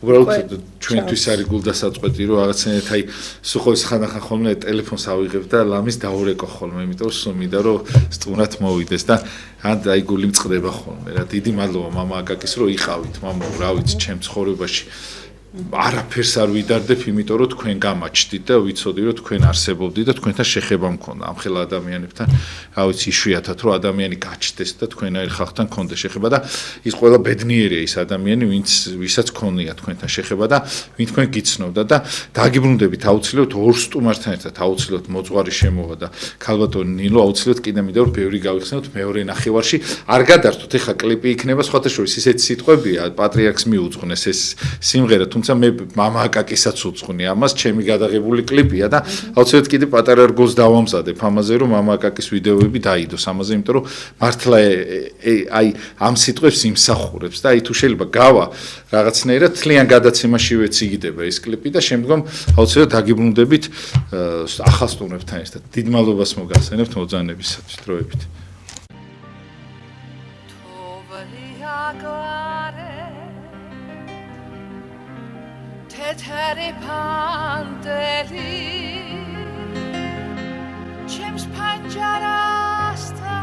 უბრალოდ ჩვენთვის არის გულდასაწყვეტი, რომ რაღაცნაირად აი სუხოვის ხანახან ხოლმე ტელეფონს ავიღებ და ლამის დაურეკო ხოლმე, იმიტომ რომ სულ მინდა რომ სტუმრად მოვიდეს და ან აი გული მწყდება ხოლმე. რა დიდი მადლობა მამა აკაკის, რომ იყავით, მამა, რა ვიცი, ჩემ ცხოვრებაში არაფერს არ ვიდარდებ, იმიტომ რომ თქვენ გამაჩდით და ვიცოდი რომ თქვენ არსებობდით და თქვენთან შეხება მქონდა ამ ხელა ადამიანებთან. რა ვიცი, იშვიათად რომ ადამიანი გაჩნდეს და თქვენაირ ხალხთან მქონდა შეხება და ის ყველა ბედნიერია ის ადამიანი, ვისაც ქონია თქვენთან შეხება და ვინ თქვენ გიცნობდა და დაგიბრუნდებით აუცილებლად ორ სტუმართან ერთად, აუცილებლად მოწვარი შემოვა და ქალბატონი ნილო აუცილებლად კიდე მინდა რომ ბევრი გავიხსენოთ მეორე ნახევარში. არ გადართოთ, ეხა კლიპი იქნება სხვათა შორის ისეთი სიტყვებია, პატრიარქს მიუძღვნეს ეს სიმღერა მე მამა აკაკისაც უძღვნი ამას, ჩემი გადაღებული კლიპია და აუცილებლად კიდე პატარა რგოლს დავამზადებ ამაზე, რომ მამა აკაკის ვიდეოები დაიდოს ამაზე, იმიტომ რომ მართლა აი ამ სიტყვებს იმსახურებს და აი თუ შეიძლება გავა რაღაცნაირად თლიან გადაცემაშივე ციგდება ეს კლიპი და შემდგომ აუცილებლად დაგიბრუნდებით ახალ სტუმრებთან ერთად. დიდ მადლობას მოგახსენებთ მობრძანებისათვის დროებით. Tetheri pandeli Chems panjarasta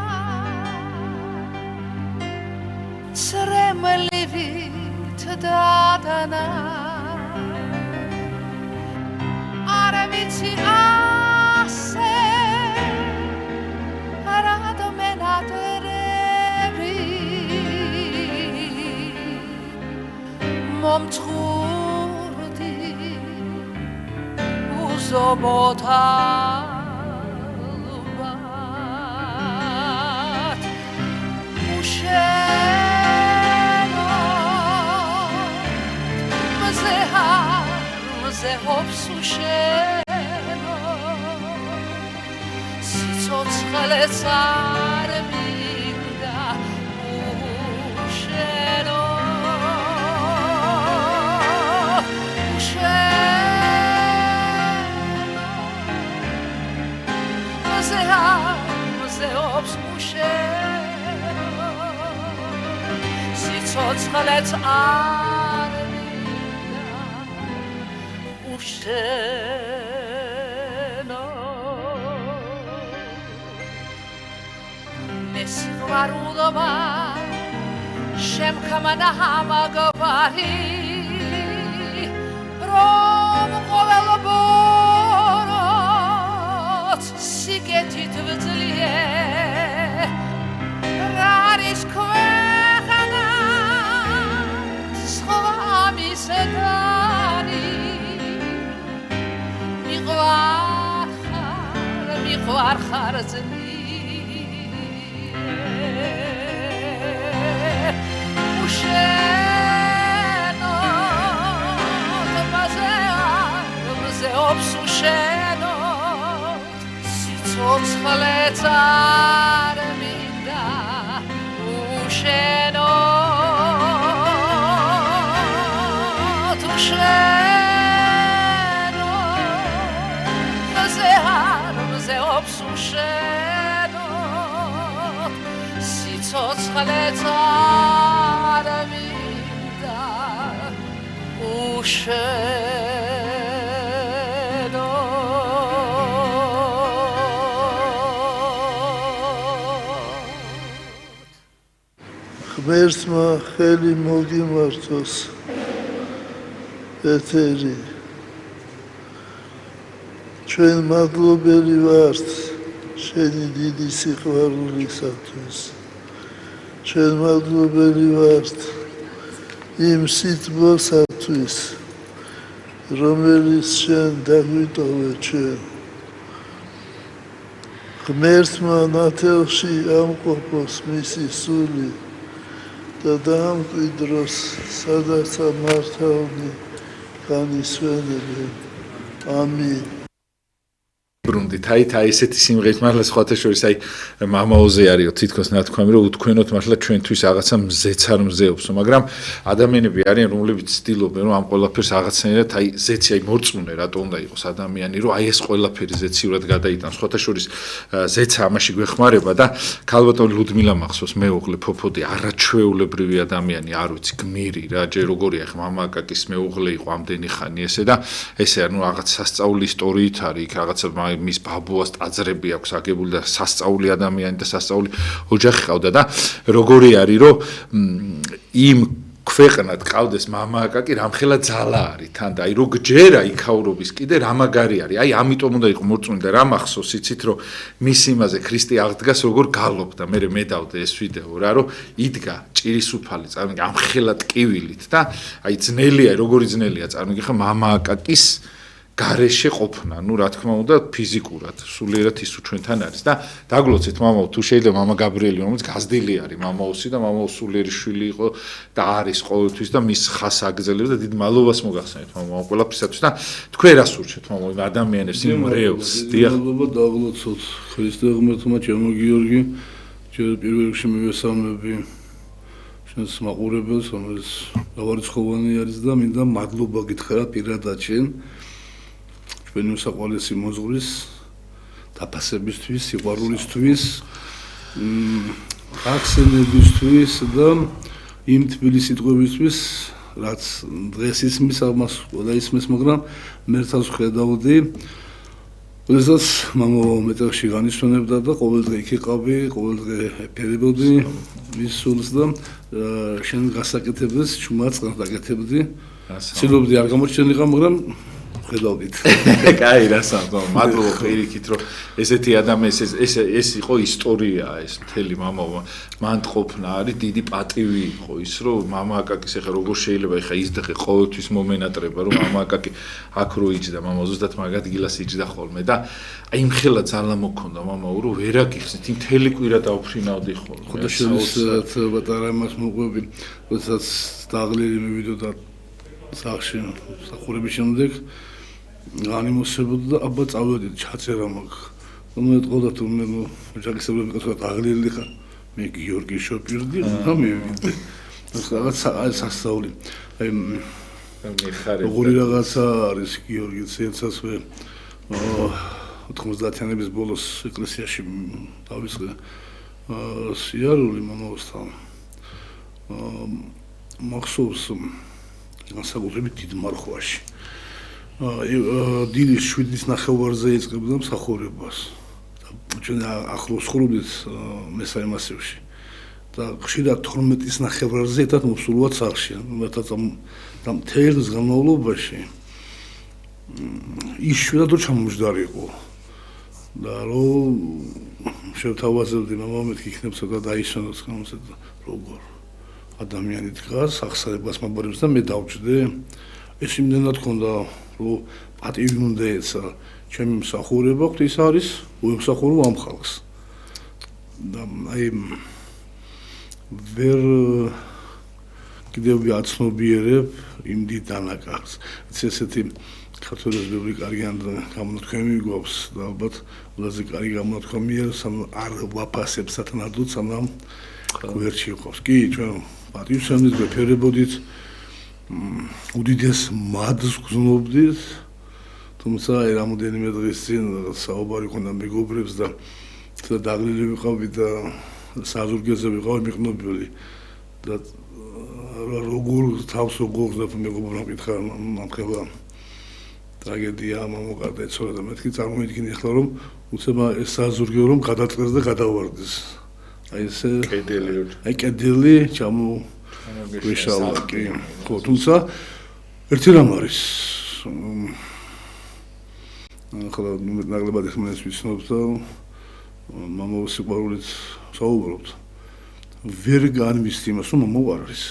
Sremlivit dadana Aravitsi ase Arado menaderevi Momtru Zobotat Usheno Mzehop susheno Sitsotzchale minda Usheno Mzeops musheno Sitsotzchalets armida Usheno სიყვარულობა შემქამანა ამაგვარი რომ ყოველ ბოროტს სიგეთით ვძლია რა არის ქვეყანა სხვა მისდარი მიყვარხარ უშენო თბაზე ოფსუშენო სიცოცხლეც არ მინდა უშენო უშენო თბაზე ოფსუშენო სიცოცხლეც არ მინდა უშენო ღმერთმა ხელი მოგიმართოს ეთერი ჩვენ მადლობელი ვართ შენი დიდი სიყვარულისათვის ჩვენ მადლობელი ვართ იმ სიტყვასათვის რომელიც შენ დაგვიტოვე ჩვენ ღმერთმა ნათელში ამყოფოს მისი სული და დაამკვიდროს სადაც მართავნი განისვენებენ ამინ ბრუნდით აი ესეთი სიმღერით მართლა სხვათა შორის აი მამაოზე არისო თითქოს ნათქვამი რომ უთქვენოთ მართლა ჩვენთვის რაღაცა მზეც არ მზეობსო მაგრამ ადამიანები არიან რომლებიც ცდილობენ რომ ამ ყველაფერს რაღაცნაირად აი ზეცი აი მორწმუნე რატო უნდა იყოს ადამიანი რომ აი ეს ყველაფერი ზეციურად გადაიტანოს სხვათა შორის ზეცა ამაში გვეხმარება და ქალბატონი ლუდმილა მახსოვს მეუღლე ფოფოდი არაჩვეულებრივი ადამიანი არ ვიცი გმირი რა ჯერ როგორია ხა მამა აკაკის მეუღლე იყო ამდენი ხანი ესე და ესე ანუ რაღაც სასწაული ისტორიით არის იქ რაღაცა მის ბაბუას ტაძრები აქვს აგებული და სასწაული ადამიანი და სასწაული ოჯახი ყავდა და როგორი არის რომ იმ ქვეყნად ყავდეს მამა აკაკი რამხელა ძალა არის თან და აი რო გჯერა იქაურობის კიდე რა მაგარი არის აი ამიტომ უნდა იყო მორწმუნე და რა მახსოვს იცით რომ მის იმაზე ქრისტე აღდგას როგორ გალობდა მე მედავდე ეს ვიდეო რა რომ იდგა ჭირის უფალი წარმოგიდგა ამხელა ტკივილით და აი ძნელია როგორი ძნელია წარმოგიდგა მამა აკაკის გარეშე ყოფნა, ну რა თქმა უნდა ფიზიკურად, სულიერად ის ჩვენთან არის და დაგლოცეთ მამაო თუ შეიძლება მამა გაბრიელი რომელიც გაზდილი არის მამაოსი და მამაოს სულიერი შვილი იყო და არის ყოველთვის და მის ხას აგზელებს და დიდ მადლობას მოგახსენეთ მამაო ყველაფრისათვის და თქვენ რას ურჩეთ მამაო იმ ადამიანებს იმ რეულს დიახ მადლობა დაგლოცოთ ქრისტე ღმერთმა ჩემო გიორგი ჯერ პირველ რიგში მივესალმები შენს მაყურებელს რომელიც გავარიცხოვანი არის და მინდა მადლობა გითხრა პირადად შენ ჩვენი უსაყვარლესი მოზღვრის დაფასებისთვის, სიყვარულისთვის, ახსენებისთვის და იმ თბილი სიტყვებისთვის, რაც დღეს ისმის ამას ყველა ისმის, მაგრამ მერცავს ხედავდი, როდესაც მამაო მეტეხში განისვენებდა და ყოველ დღე იქ იყავი, ყოველ დღე ეფერებოდი მის სულს და შენ გასაკეთებდეს, ჩუმად წყალს დაკეთებდი. ცდილობდი არ გამოჩენილიყო, მაგრამ ხედავდით. კაი, რასაო, მადლობა პირიქით, რომ ესეთი ადამიანი ეს იყო ისტორია, ეს მთელი მამაო მანდ ყოფნა არის დიდი პატივი იყო ის, რომ მამა აკაკის ახლა როგორ შეიძლება ახლა ისდღე ყოველთვის მომენატრება, რომ მამა აკაკი აქ რო იჯდა, მამა ზუსტად მაგ ადგილას იჯდა ხოლმე და აი იმ ხელა ძალა მოქონდა მამაო, რომ ვერ აგიხსნით, იმ მთელი კვირა დავფრინავდი ხოლმე. ხოდა შეიძლება ბატარა იმას მოყვები, როდესაც დაღლილი მივიდოდა სახში, სახურების შემდეგ განიმოსებოდა და აბა წავედით ჩაწერა მაქვს. მე თქოდა თუ მე ოჯახისებრები ყავდა დაღლილი ხარ. მე გიორგი შოპირდი და მივიდე. რაღაც სასწაული. აი როგორი რაღაცა არის გიორგი ცეცასვე 90-იანების ბოლოს ეკლესიაში დავისყე სიარული მამაოსთან. მახსოვს განსაკუთრებით დიდ მარხვაში. დილის 7-ის ნახევარზე იწყებდა მსახურებას. ჩვენ ახლოს ხრობდით მესამე მასივში და ხშირად 12-ის ნახევარზე ერთად მოვსულვათ სახლში. და მთელი განმავლობაში ის შვიდად რომ ჩამოჯდარიყო და რომ შევთავაზებდი მამამ მეთქი იქნებ ცოტა დაისვენოთ გამოსეთ როგორ ადამიანი დგას ახსარებას მაბარებს და მე დავჭდე ეს იმდენად ქონდა რომ პატივი უნდა ეცა ჩემი მსახურება ხვთ ის არის უემსახურო ამ ხალხს და აი ვერ კიდევ ვიაცნობიერებ იმ დიდ დანაკარგს ესეთი ქართულს ბევრი კარგი გამონათქვამი გვაქვს და ალბათ ყველაზე კარგი გამონათქვამია არ ვაფასებს სათანადოდ სანამ გვერდში იყოს კი ჩვენ პატივს ვეფერებოდით უდიდეს მადლს გზნობდით თუმცა რამოდენიმე დღის წინ საუბარი ქონდა მეგობრებს და დაღლილი ვიყავი და საზურგეზე ვიყავი მიყნობილი და როგორ თავს უგორდა მეგობრებმა მკითხა მამხება ტრაგედია მომყარდა ეცოლა და მეთქი წარმოიდგინე ახლა რომ უცება ეს საზურგე რომ გადაწყდეს და გადავარდეს აი ესე კედელი ჩამოგვეშალა კი ხო თუმცა ერთი რამ არის ახლა ნაკლებად ხმას ვიცნობ და მამაო სიყვარულით საუბრობთ ვერ განვისთი იმას რომ მამაო არ არის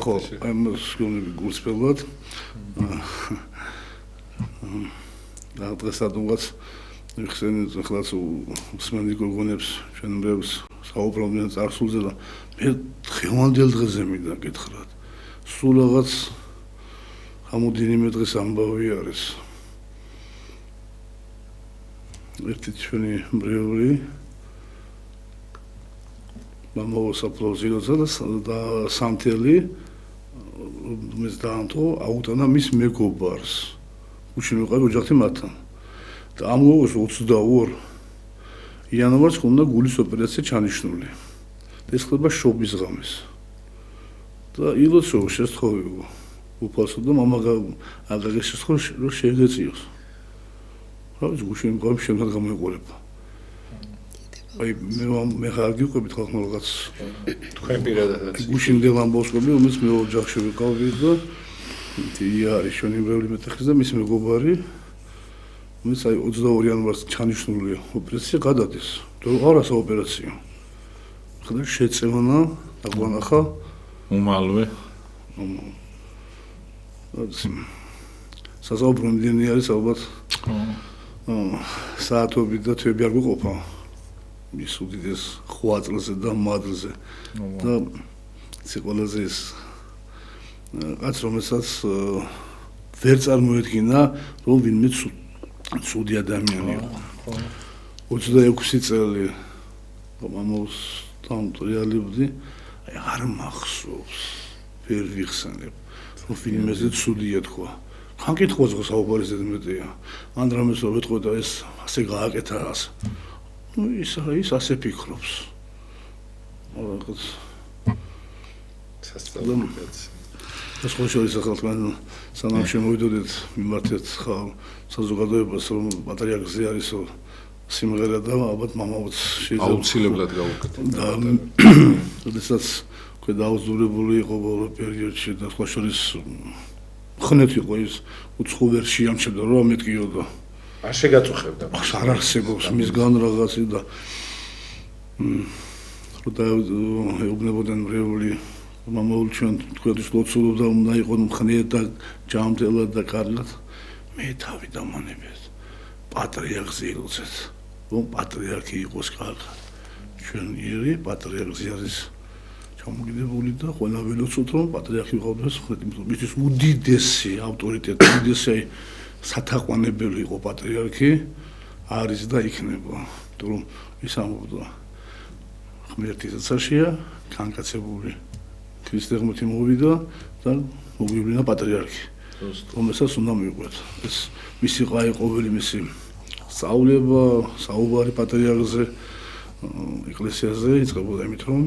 ხო აი მსგავსი გულწრფელად და დღესაც ხსენით ახლაც უსმენდი გოგონებს ჩვენ ბევრს საუბრობდნენ წარსულზე და მე დღევანდელ დღეზე მინდა გითხრათ სულ რაღაც ამოდენიმე დღეს ამბავი არის ერთი ჩვენი მრევლი მამაო საფლავზილოძე და სამთელი მის დაანთო აუტანა მის მეგობარს უშენ ვიყავი ოჯახი მათთან და ამოუღოს 22 იანვარს ხონდა გულის ოპერაცია ჩანიშნული ეს ხდება შობის ღამეს და ილოცო შესთხოვი უფალსო და მამა აგაგეს შესთხოვი რომ შეგეწიოს რა ვიცი უშენ ვიყავი შემდგომ გამოიყურება აი მე ხარ გიყვებით ხალხმა რაღაც თქვენ პირადად გუშინდელ ამბავს ყვები უმეც მე ოჯახში ვიყავი და ია არის ჩვენი ბევრი მეტეხის და მის მეგობარი უმეც აი 22 იანვარს ჩანიშნული ოპერაცია გადადეს თუ არა საოპერაციო ხდა შეწევნა აგვანახა უმალვე საზაუბრო მდენი არის ალბათ საათობით და თვეები არ გვიყოფა ის უდიდეს ხვაწლზე და მადლზე და სიყოლაზე ეს რაც რომელსაც ვერ წარმოედგინა რომ ვინმე ცუდი ადამიანი იყო 26 წელი მამაოს თან რეალებდი აი არ მახსოვს ვერ ვიხსენებ რომ ვინმეზე ცუდია თქვა ხანკითხვაზე საუბარი ზედმეტია ან რამეს რომ ეთქვა და ეს ასე გააკეთა ასე ის ასე ფიქრობს რაღაც ეს ხო შეიძლება ახლა სანამ შემოვიდოდეთ მიმართეთ ხალ საზოგადოებას რომ პატრიარქზე არის სიმღერა და ალბათ მამაოც შეიძლება აუცილებლად გავუკეთოთ და როდესაც უკვე დაუზურებული იყო ბოლო პერიოდში და სხვა შორის ხნეთ იყო ის უცხო ვერ შეამჩნევდა რომ მეთქიო და არ შეგაწუხებდა არ არსებობს მისგან რაღაცი და როდა ეუბნებოდნენ მრევლი მამაო ჩვენ თქვენთვის ლოცულობდა უნდა იყოს მხნიერ და ჯანმრთელად და კარგად მე თავი დამანებეთ პატრიარქზე ილოცეთ რომ პატრიარქი იყოს კარგად ჩვენ იერი პატრიარქი არის ჩამოგიდებული და ყველა ველოცოთ რომ პატრიარქი ვიყავდეს ხეთ იმიტომ ის უდიდესი ავტორიტეტი უდიდესი სათაყვანებელი იყო პატრიარქი არის და იქნება თუ რომ ის ამბობდა ღმერთის ცაშია განკაცებული ქრისტიანობა მოვიდა და მოგვივლინა პატრიარქი რომელსაც უნდა მიყვეთ ეს მისი ყაი ყოველი მისი სწავლება საუბარი პატრიარქზე ეკლესიაზე იწყებოდა იმით რომ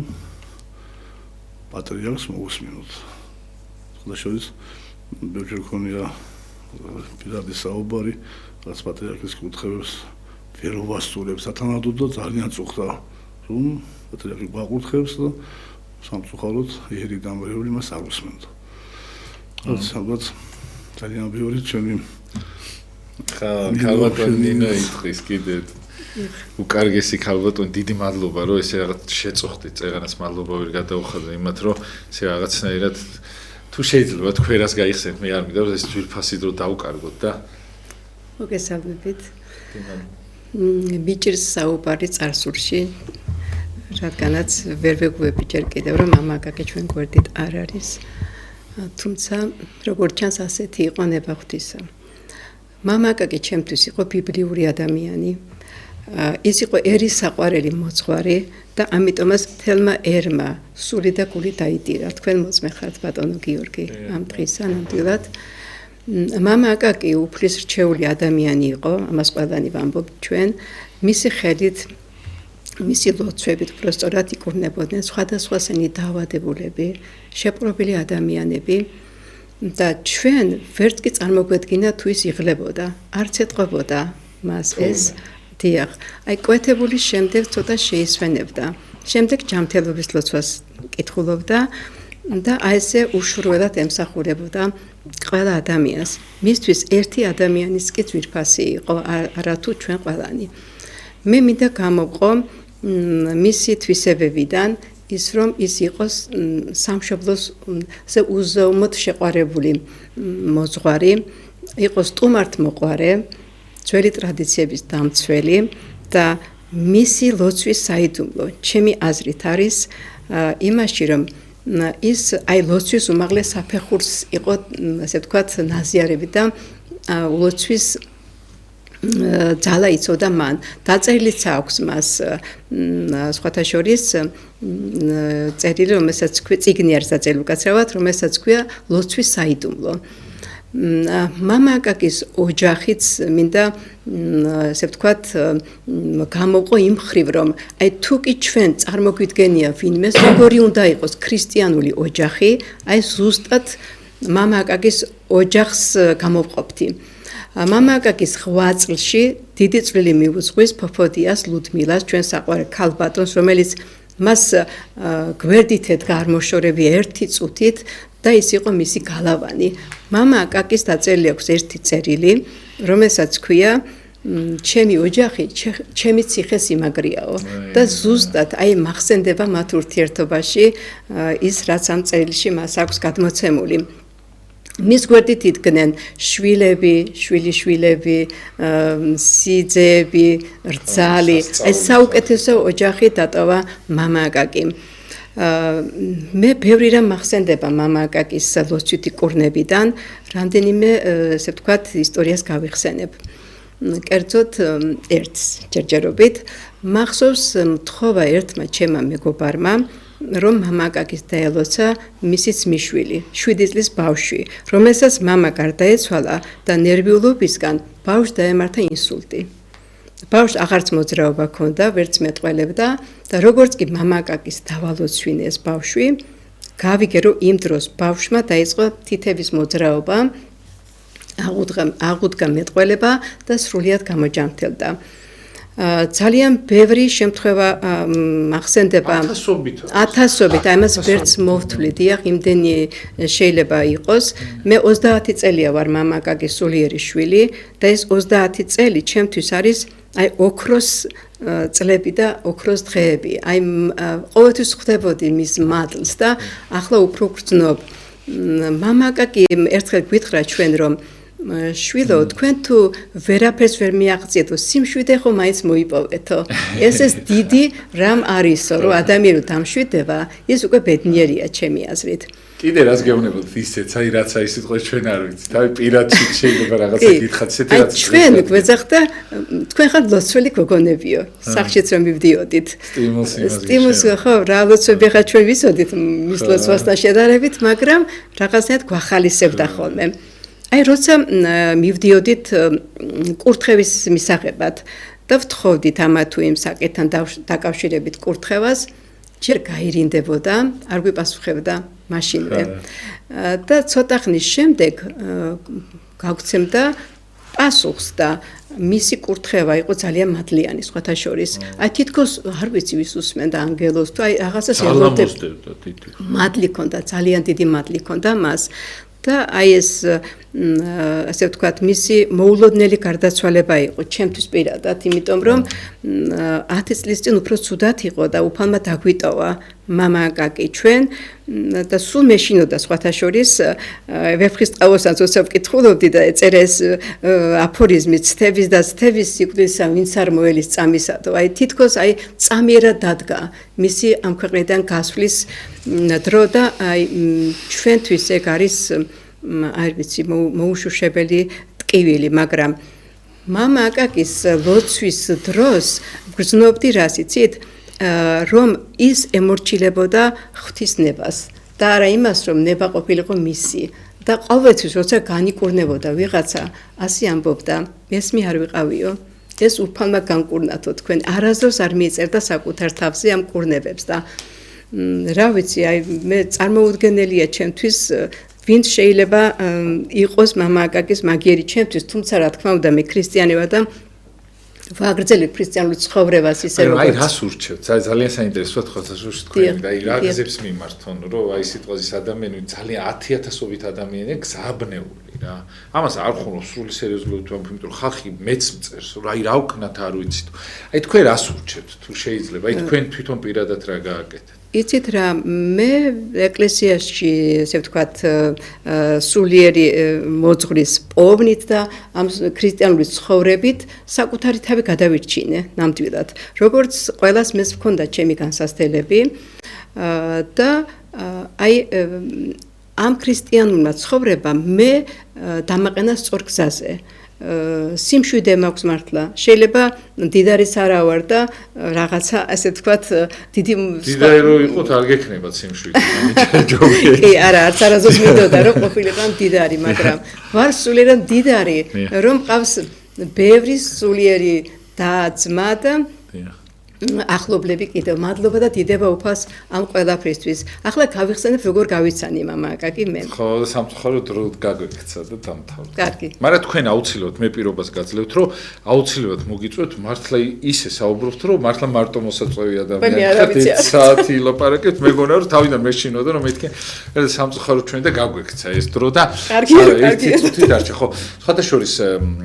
პატრიარქს მოусმინოთ ხოდა შორის ბევრჯერ ქონია პირადი საუბარი რაც პატრიარქის კუთხეებს ვერ ვასწავლებს სათანადოდ და ძალიან წუხდა რომ პატრიარქი გვაყურთხებს და სამწუხაროდ ერი დამრეული მას არ უსმენდა. ალბათ ძალიან ბევრი ჩვენი ქალბატონი ნინო იტყვის კიდე უკარგესი ქალბატონი დიდი მადლობა რომ ესე რაღაც შეწუხდით წეღანას მადლობა ვერ გადაუხადა იმათ რომ ესე რაღაცნაირად თუ შეიძლება თქვენ რას გაიხსენეთ მე არ მინდა რომ ეს ძვირფასი დრო დაუკარგოთ და მოგესალმებით ბიჭირს საუბარი წარსულში რადგანაც ვერ ვეგუები ჯერ კიდევ რომ მამაკაკი ჩვენ გვერდით არ არის თუმცა როგორც ჩანს ასეთი იყო ნებაღვთისა მამაკაკი ჩემთვის იყო ბიბლიური ადამიანი ის იყო ერის საყვარელი მოძღვარი და ამიტომაც თელმა ერმა სული და გული დაიდირა თქვენ მოწმე ხართ ბატონო გიორგი ამ დღის ნამდვილად მამაკაკი უფლის რჩეული ადამიანი იყო ამას ყველანი ვამბობთ ჩვენ მისი ხელით მისი ლოცვებით პროსტორად იკურნებოდნენ სხვადასხვა სენი დაავადებულები შეპყრობილი ადამიანები და ჩვენ ვერც კი წარმოგვედგინა თუ ის იღლებოდა არც ეტყობოდა მას ეს დიახ აი კვეთებულის შემდეგ ცოტა შეისვენებდა შემდეგ ჯანმრთელობის ლოცვას კითხულობდა და აი ესე უშურველად ემსახურებოდა ყველა ადამიანს მისთვის ერთი ადამიანის კი ძვირფასი იყო არათუ ჩვენ ყველანი მე მინდა გამოვყო მისი თვისებებიდან ის რომ ის იყოს სამშობლოს უზომოდ შეყვარებული მოძღვარი იყოს სტუმართმოყვარე ძველი ტრადიციების დამცველი და მისი ლოცვის საიდუმლო ჩემი აზრით არის იმაში რომ ის აი ლოცვის უმაღლეს საფეხურს იყო ასე ვთქვათ ნაზიარები და ლოცვის ძალა იცოდა მან დაწერილიც აქვს მას სხვათა შორის წერილი რომელსაც წიგნი არის დაწერილი უკაცრავად რომელსაც ქვია ლოცვის საიდუმლო მამაკაკის ოჯახიც მინდა ასე ვთქვათ გამოვყო იმ ხრივ რომ აი თუ კი ჩვენ წარმოგვიდგენია ვინმეს როგორი უნდა იყოს ქრისტიანული ოჯახი აი ზუსტად მამაკაკის ოჯახს გამოვყოფთი მამაკაკის 8 წლში დიდი წვლილი მიუძღვის ფოფოდიას ლუდმილას ჩვენ საყვარელ ქალბატონს რომელიც მას გვერდით ედგა აღმოშორები ერთი წუთით და ის იყო მისი გალავანი მამაკაკის დაწერილი აქვს ერთი წერილი რომელსაც ქვია ჩემი ოჯახი ჩემი ციხე-სიმაგრეაო და ზუსტად აი მახსენდება მათ ურთიერთობაში ის რაც ამ წერილში მას აქვს გადმოცემული მის გვერდით იდგნენ შვილები, შვილიშვილები, სიძეები, რძალი, ეს საუკეთესო ოჯახი დატოვა მამაკაკიმ. მე ბევრი რამ მახსენდება მამაკაკის ლოცვითი კურნებიდან, რამდენიმე, ასე ვთქვათ, ისტორიას გავიხსენებ. კერძოდ ერთს ჯერჯერობით მახსოვს მთხოვა ერთმა ჩემმა მეგობარმა რომ მამაკაკის დაელოცა მისიც მიშვილი 7 წლის ბავშვი რომელსაც მამა გარდაეცვალა და ნერვიულობისგან ბავშვს დაემართა ინსულტი ბავშვს აღარც მოძრაობა ჰქონდა ვერც მეტყველებდა და როგორც კი მამაკაკის დავალოცვინეს ბავშვი გავიგე რომ იმ დროს ბავშვმა დაიწყო თითების მოძრაობა აღუდგა მეტყველება და სრულიად გამოჯანმრთელდა ძალიან ბევრი შემთხვევა მახსენდება ათასობით ამას ვერც მოვთვლი დიახ იმდენი შეიძლება იყოს მე 30 წელია ვარ მამაკაკის სულიერი შვილი და ეს 30 წელი ჩემთვის არის აი ოქროს წლები და ოქროს დღეები აი ყოველთვის ხვდებოდი მის მადლს და ახლა უფრო გრძნობ მამაკაკი ერთხელ გვითხრა ჩვენ რომ შვილო თქვენ თუ ვერაფერს ვერ მიაღწიეთო სიმშვიდე ხო მაინც მოიპოვეთო ეს დიდი რამ არისო რომ ადამიანი დამშვიდება ის უკვე ბედნიერია ჩემი აზრით კიდე რას გეუბნებოდ ისეც აი რაც აი სიტყვას ჩვენ არ ვიცით აი პირადში შეიძლება რაღაცა გითხრათ ისეთი რაც ჩვენ გვეძახდა თქვენ ხართ ლოცველი გოგონებიო სახშიც რომ მივდიოდით სტიმულს ხო რა ლოცვები ხარ ჩვენ ვისოდით მის ლოცვასთან შედარებით მაგრამ რაღაცნაირად გვახალისებდა ხოლმე აი როცა მივდიოდით კურთხევის მისაღებად და ვთხოვდით ამა თუ იმ საკეთთან დაკავშირებით კურთხევას ჯერ გაირინდებოდა არ გვიპასუხებდა მაშინვე და ცოტა ხნის შემდეგ გავცემდა პასუხს და მისი კურთხევა იყო ძალიან მადლიანი სხვათა შორის. აი თითქოს არ ვიცი ვის უსმენდა ანგელოზ თუ აი რაღაცას ელოდებდა დიდი. მადლი ქონდა, ძალიან დიდი მადლი ქონდა მას. და აი ეს ასე ვთქვათ, მისი მოულოდნელი გარდაცვალება იყო ჩემთვის პირადად, იმიტომ რომ 10 წლის წინ უფრო ცუდად იყო და უფალმა დაგვიტოვა მამა აკაკი ჩვენ და სულ მეშინოდა სხვათა შორის ვეფხისტყაოსთან როცა ვკითხულობდი და ეწერა ეს აფორიზმი ცთების და ცთების სიკვდილსა ვინც არ მოელის წამისადო. აი თითქოს აი წამიერად დადგა მისი ამ ქვეყნიდან გასვლის დრო და აი ჩვენთვის ეგ არის არ ვიცი მოუშუშებელი ტკივილი, მაგრამ მამა აკაკის ლოცვის დროს გრძნობდი რას იცით რომ ის ემორჩილებოდა ღვთისნებას და არა იმას რომ ნება ყოფილიყო მისი და ყოველთვის როცა განიკურნებოდა ვიღაცა ასე ამბობდა ეს მე არ ვიყავიო ეს უფალმა განკურნათო თქვენ არასდროს არ მieწერდა საკუთარ თავზე ამ კურნებებს და რა ვიცი აი მე წარმოუდგენელია ჩემთვის ვინც შეიძლება იყოს მამა აკაკის მაგიერი ჩემთვის თუმცა რა თქმა უნდა მე ქრისტიანი ვარ და ვაგრძელებ ქრისტიანულ ცხოვრებას ისე როგორც აი რას ურჩევთ ძალიან საინტერესოა ხოთაშუში თქვენ და აი რა გზებს მიმართონ რომ აი სიტყვაზის ადამიანი ძალიან 10,000-ობით ადამიანია გზაბნეული რა ამას არ ხუნობს სრული სერიოზულად იმიტომ რომ ხალხი მეც მწერს რომ აი რა ვქნათ არ ვიცით აი თქვენ რას ურჩევთ თუ შეიძლება აი თქვენ თვითონ პირადად რა გააკეთეთ იცით რა მე ეკლესიაში ასე ვთქვათ სულიერი მოძღვრის პოვნით და ამ ქრისტიანული ცხოვრებით საკუთარი თავი გადავირჩინე ნამდვილად როგორც ყველას მე მქონდა ჩემი განსასწრებელი და აი ამ ქრისტიანულმა ცხოვრებამ მე დამაყენა სწორ გზაზე სიმშვიდე მაქვს მართლა შეიძლება დიდარის არა ვარ და რაღაცა ასე ვთქვათ დიდი დიდარი რო იყოთ არ გექნება სიმშვიდე კი არა არც არასდროს მინდოდა რომ ყოფილიყო დიდარი მაგრამ ვარ სულიერად დიდარი რომ ყავს ბევრი სულიერი და ძმა და ახლობლები კიდევ მადლობა და დიდება უფალს ამ ყველაფრისთვის. ახლა გავიხსენებ როგორ გავიცანი მამა აკაკი მე. ხო, სამწუხაროდ დრო გაგვექცა და დამთავრდა. კარგი. მაგრამ თქვენ აუცილებლად მე პირობას გაძლევთ, რომ აუცილებლად მოგიწვევთ მართლა ისე საუბრობთ, რომ მართლა მარტო მოსაწვევი ადამიანი ხართ, 1 საათი ლაპარაკებთ, მეგონა რომ თავიდან მეშინოდა რომ მეთქე, სამწუხაროდ ჩვენ და გაგვექცა ეს დრო და ერთი წუთი დარჩა, ხო. სხვათა შორის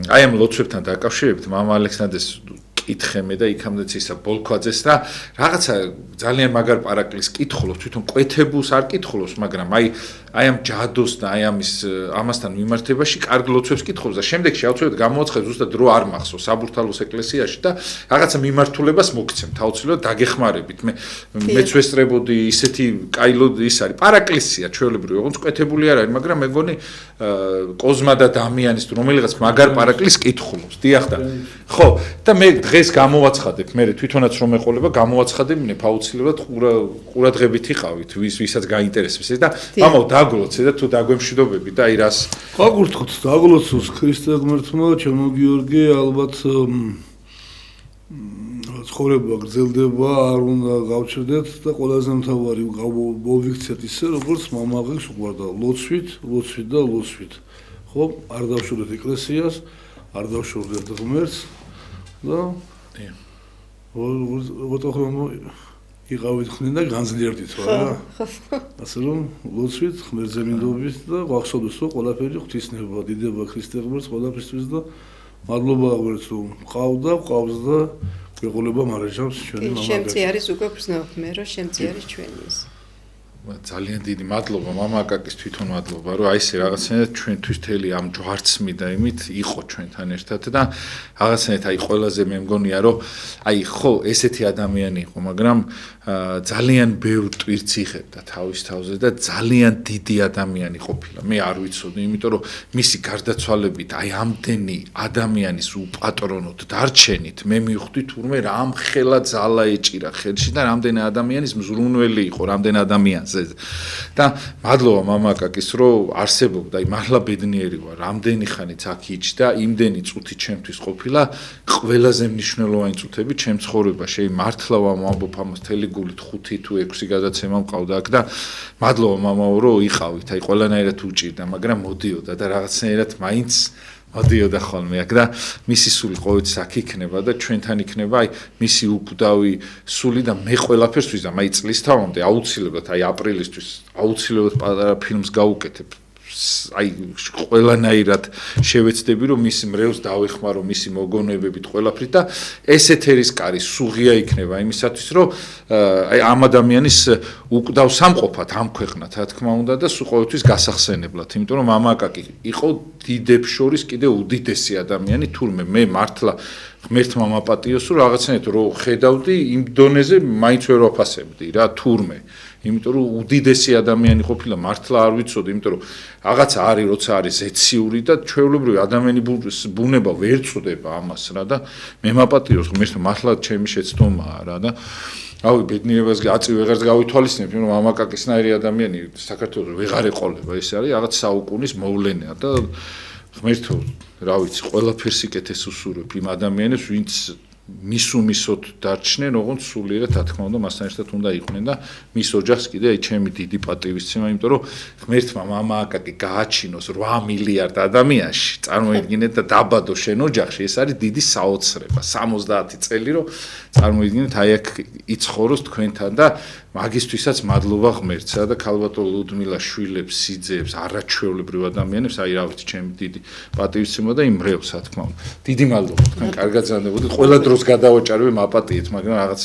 აი ამ ლოცვებთან დაკავშირებით მამა ალექსანდრეს კითხემე და იქამდეც ისა ბოლქვაძეს და რაღაცა ძალიან მაგარ პარაკლის კითხულობს თვითონ კვეთებულს არ კითხულობს მაგრამ აი ამ ჯადოს და აი ამასთან მიმართებაში კარგ ლოცვებს კითხულობს და შემდეგში აუცილებლად გამოაცხადებს ზუსტად რო არ მახსოვს საბურთალოს ეკლესიაში და რაღაცა მიმართულებას მოგცემთ აუცილებლად დაგეხმარებით მეც ვესწრებოდი ისეთი კაილო ის არის პარაკლისია ჩვეულებრივი ოღონდ კვეთებული არ არის მაგრამ მეგონი კოზმა და დამიანის რომელიღაც მაგარ პარაკლის კითხულობს დიახ და ხო და მე დღეს გამოვაცხადებ მე თვითონაც რომ ეყოლება გამოვაცხადებ აუცილებლად ყურადღებით იყავით ვისაც გაინტერესებს და მამაო დაგლოცე და თუ დაგვემშვიდობები და აი რას გაგურთხოთ დაგლოცოს ქრისტე ღმერთმა ჩემო გიორგი ალბათ ცხოვრება გრძელდება არ უნდა გავჩერდეთ და ყველაზე მთავარი მოვიქცეთ ისე როგორც მამა აკაკის უყვარდა ლოცვით ხო არ დავშურდეთ ეკლესიას არ დავშურდეთ ღმერთს და ვოტოხრომო იყავით ხნით და განძლიერდით რა ასე რომ ლოცვით ღმერთზე მინდობით და გვახსოვდეს რომ ყველაფერი ღვთისნება დიდება ქრისტე ღმერთს ყველაფერთვის და მადლობა ღმერთს რომ ყავს და გვეყოლება მარაჟავს ჩვენი მამა შემწი არის უკვე გრძნობ მე რომ შემწი არის ჩვენის ძალიან დიდი მადლობა მამა აკაკის თვითონ მადლობა რომ აი ესე რაღაცნაირად ჩვენთვის თელი ამ ჯვარცმი და იმით იყო ჩვენთან ერთად და რაღაცნაირად აი ყველაზე მე მგონია რომ აი ხო ესეთი ადამიანი იყო მაგრამ ძალიან ბევრ ტვირთს იღებდა თავის თავზე და ძალიან დიდი ადამიანი ყოფილა მე არ ვიცოდი იმიტომ რომ მისი გარდაცვალებით აი ამდენი ადამიანის უპატრონოთ დარჩენით მე მივხვდი თურმე რამ ხელა ძალა ეჭირა ხელში და რამდენი ადამიანის მზრუნველი იყო რამდენი ადამიანს და მადლობა მამა აკაკის რომ არსებობდა აი მართლა ბედნიერი ვარ რამდენი ხანიც აქ იჯდა იმდენი წუთი ჩემთვის ყოფილა ყველაზე მნიშვნელოვანი წუთები ჩემ ცხოვრებაში აი მართლა ვამბობ ამას თელი გულით 5 თუ 6 გადაცემა მყავდა აქ და მადლობა მამაო რომ იყავით აი ყველანაირად უჭირდა მაგრამ მოდიოდა და რაღაცნაირად მაინც მოდიოდა ხოლმე აქ და მისი სული ყოველთვის აქ იქნება და ჩვენთან იქნება აი მისი უკვდავი სული და მე ყველაფერს ვიზამ აი წლის თავამდე აუცილებლად აი აპრილისთვის აუცილებლად პატარა ფილმს გავუკეთებ აი ყველანაირად შევეცდები რომ მის მრევლს დავეხმარო მისი მოგონებებით ყველაფრით და ეს ეთერისკარი სუღია იქნება იმისათვის რომ აი ამ ადამიანის უკვდავ სამყოფად ამ ქვეყნად რა თქმა უნდა და სულ ყოველთვის გასახსენებლად იმიტომ რომ მამაკაკი იყო დიდებს შორის კიდე უდიდესი ადამიანი თურმე მე მართლა ღმერთმა მაპატიოს რომ რაღაცნაირად რო ხედავდი იმ დონეზე მაინც ვერ ვაფასებდი რა თურმე იმიტომ რომ უდიდესი ადამიანი ყოფილა მართლა არ ვიცოდი იმიტომ რომ რაღაცა არის როცა არის ზეციური და ჩვეულებრივი ადამიანი ბუნება ვერ წვდება ამას რა და მე მაპატიოს ღმერთმა მართლა ჩემი შეცდომაა რა და რავი ბედნიერებას აწი ვეღარც გავითვალისწინებ რომ მამაკაკისნაირი ადამიანი საქართველოს ვეღარ ეყოლება ეს არის რაღაც საუკუნის მოვლენაა და ღმერთო რა ვიცი ყველაფერს იკეთეს უსურვებ იმ ადამიანებს ვინც მისუმისოთ დარჩნენ, ოღონდ სულიერად რა თქმა უნდა მასთან ერთად უნდა იყვნენ და მის ოჯახს კიდე აი ჩემი დიდი პატივისცემა, იმიტომ რომ ღმერთმა მამაკაკი გააჩინოს 8 მილიარდ ადამიანში, წარმოიდგინეთ და დაბადო შენ ოჯახში, ეს არის დიდი საოცრება, 70 წელი რომ წარმოიდგინეთ აი აქ იცხოვროს თქვენთან და მაგისთვისაც მადლობა ღმერთსა და ქალბატონ ლუდმილა შვილებს, სიძეებს, არაჩვეულებრივ ადამიანებს, აი რა ვიცი, ჩემი დიდი პატივისცემა და იმ მრევლს რა თქმა უნდა. დიდი მადლობა თქვენ, კარგად ზანდებოდით. ყველა დროს გადავაჭარბე მაპატიეთ, მაგრამ რაღაც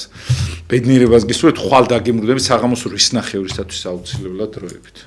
ბედნიერებას გისურვებთ, ხვალ დაგემრუდებით საღამოს 8 ნახევრისათვის აუცილებლად დროებით.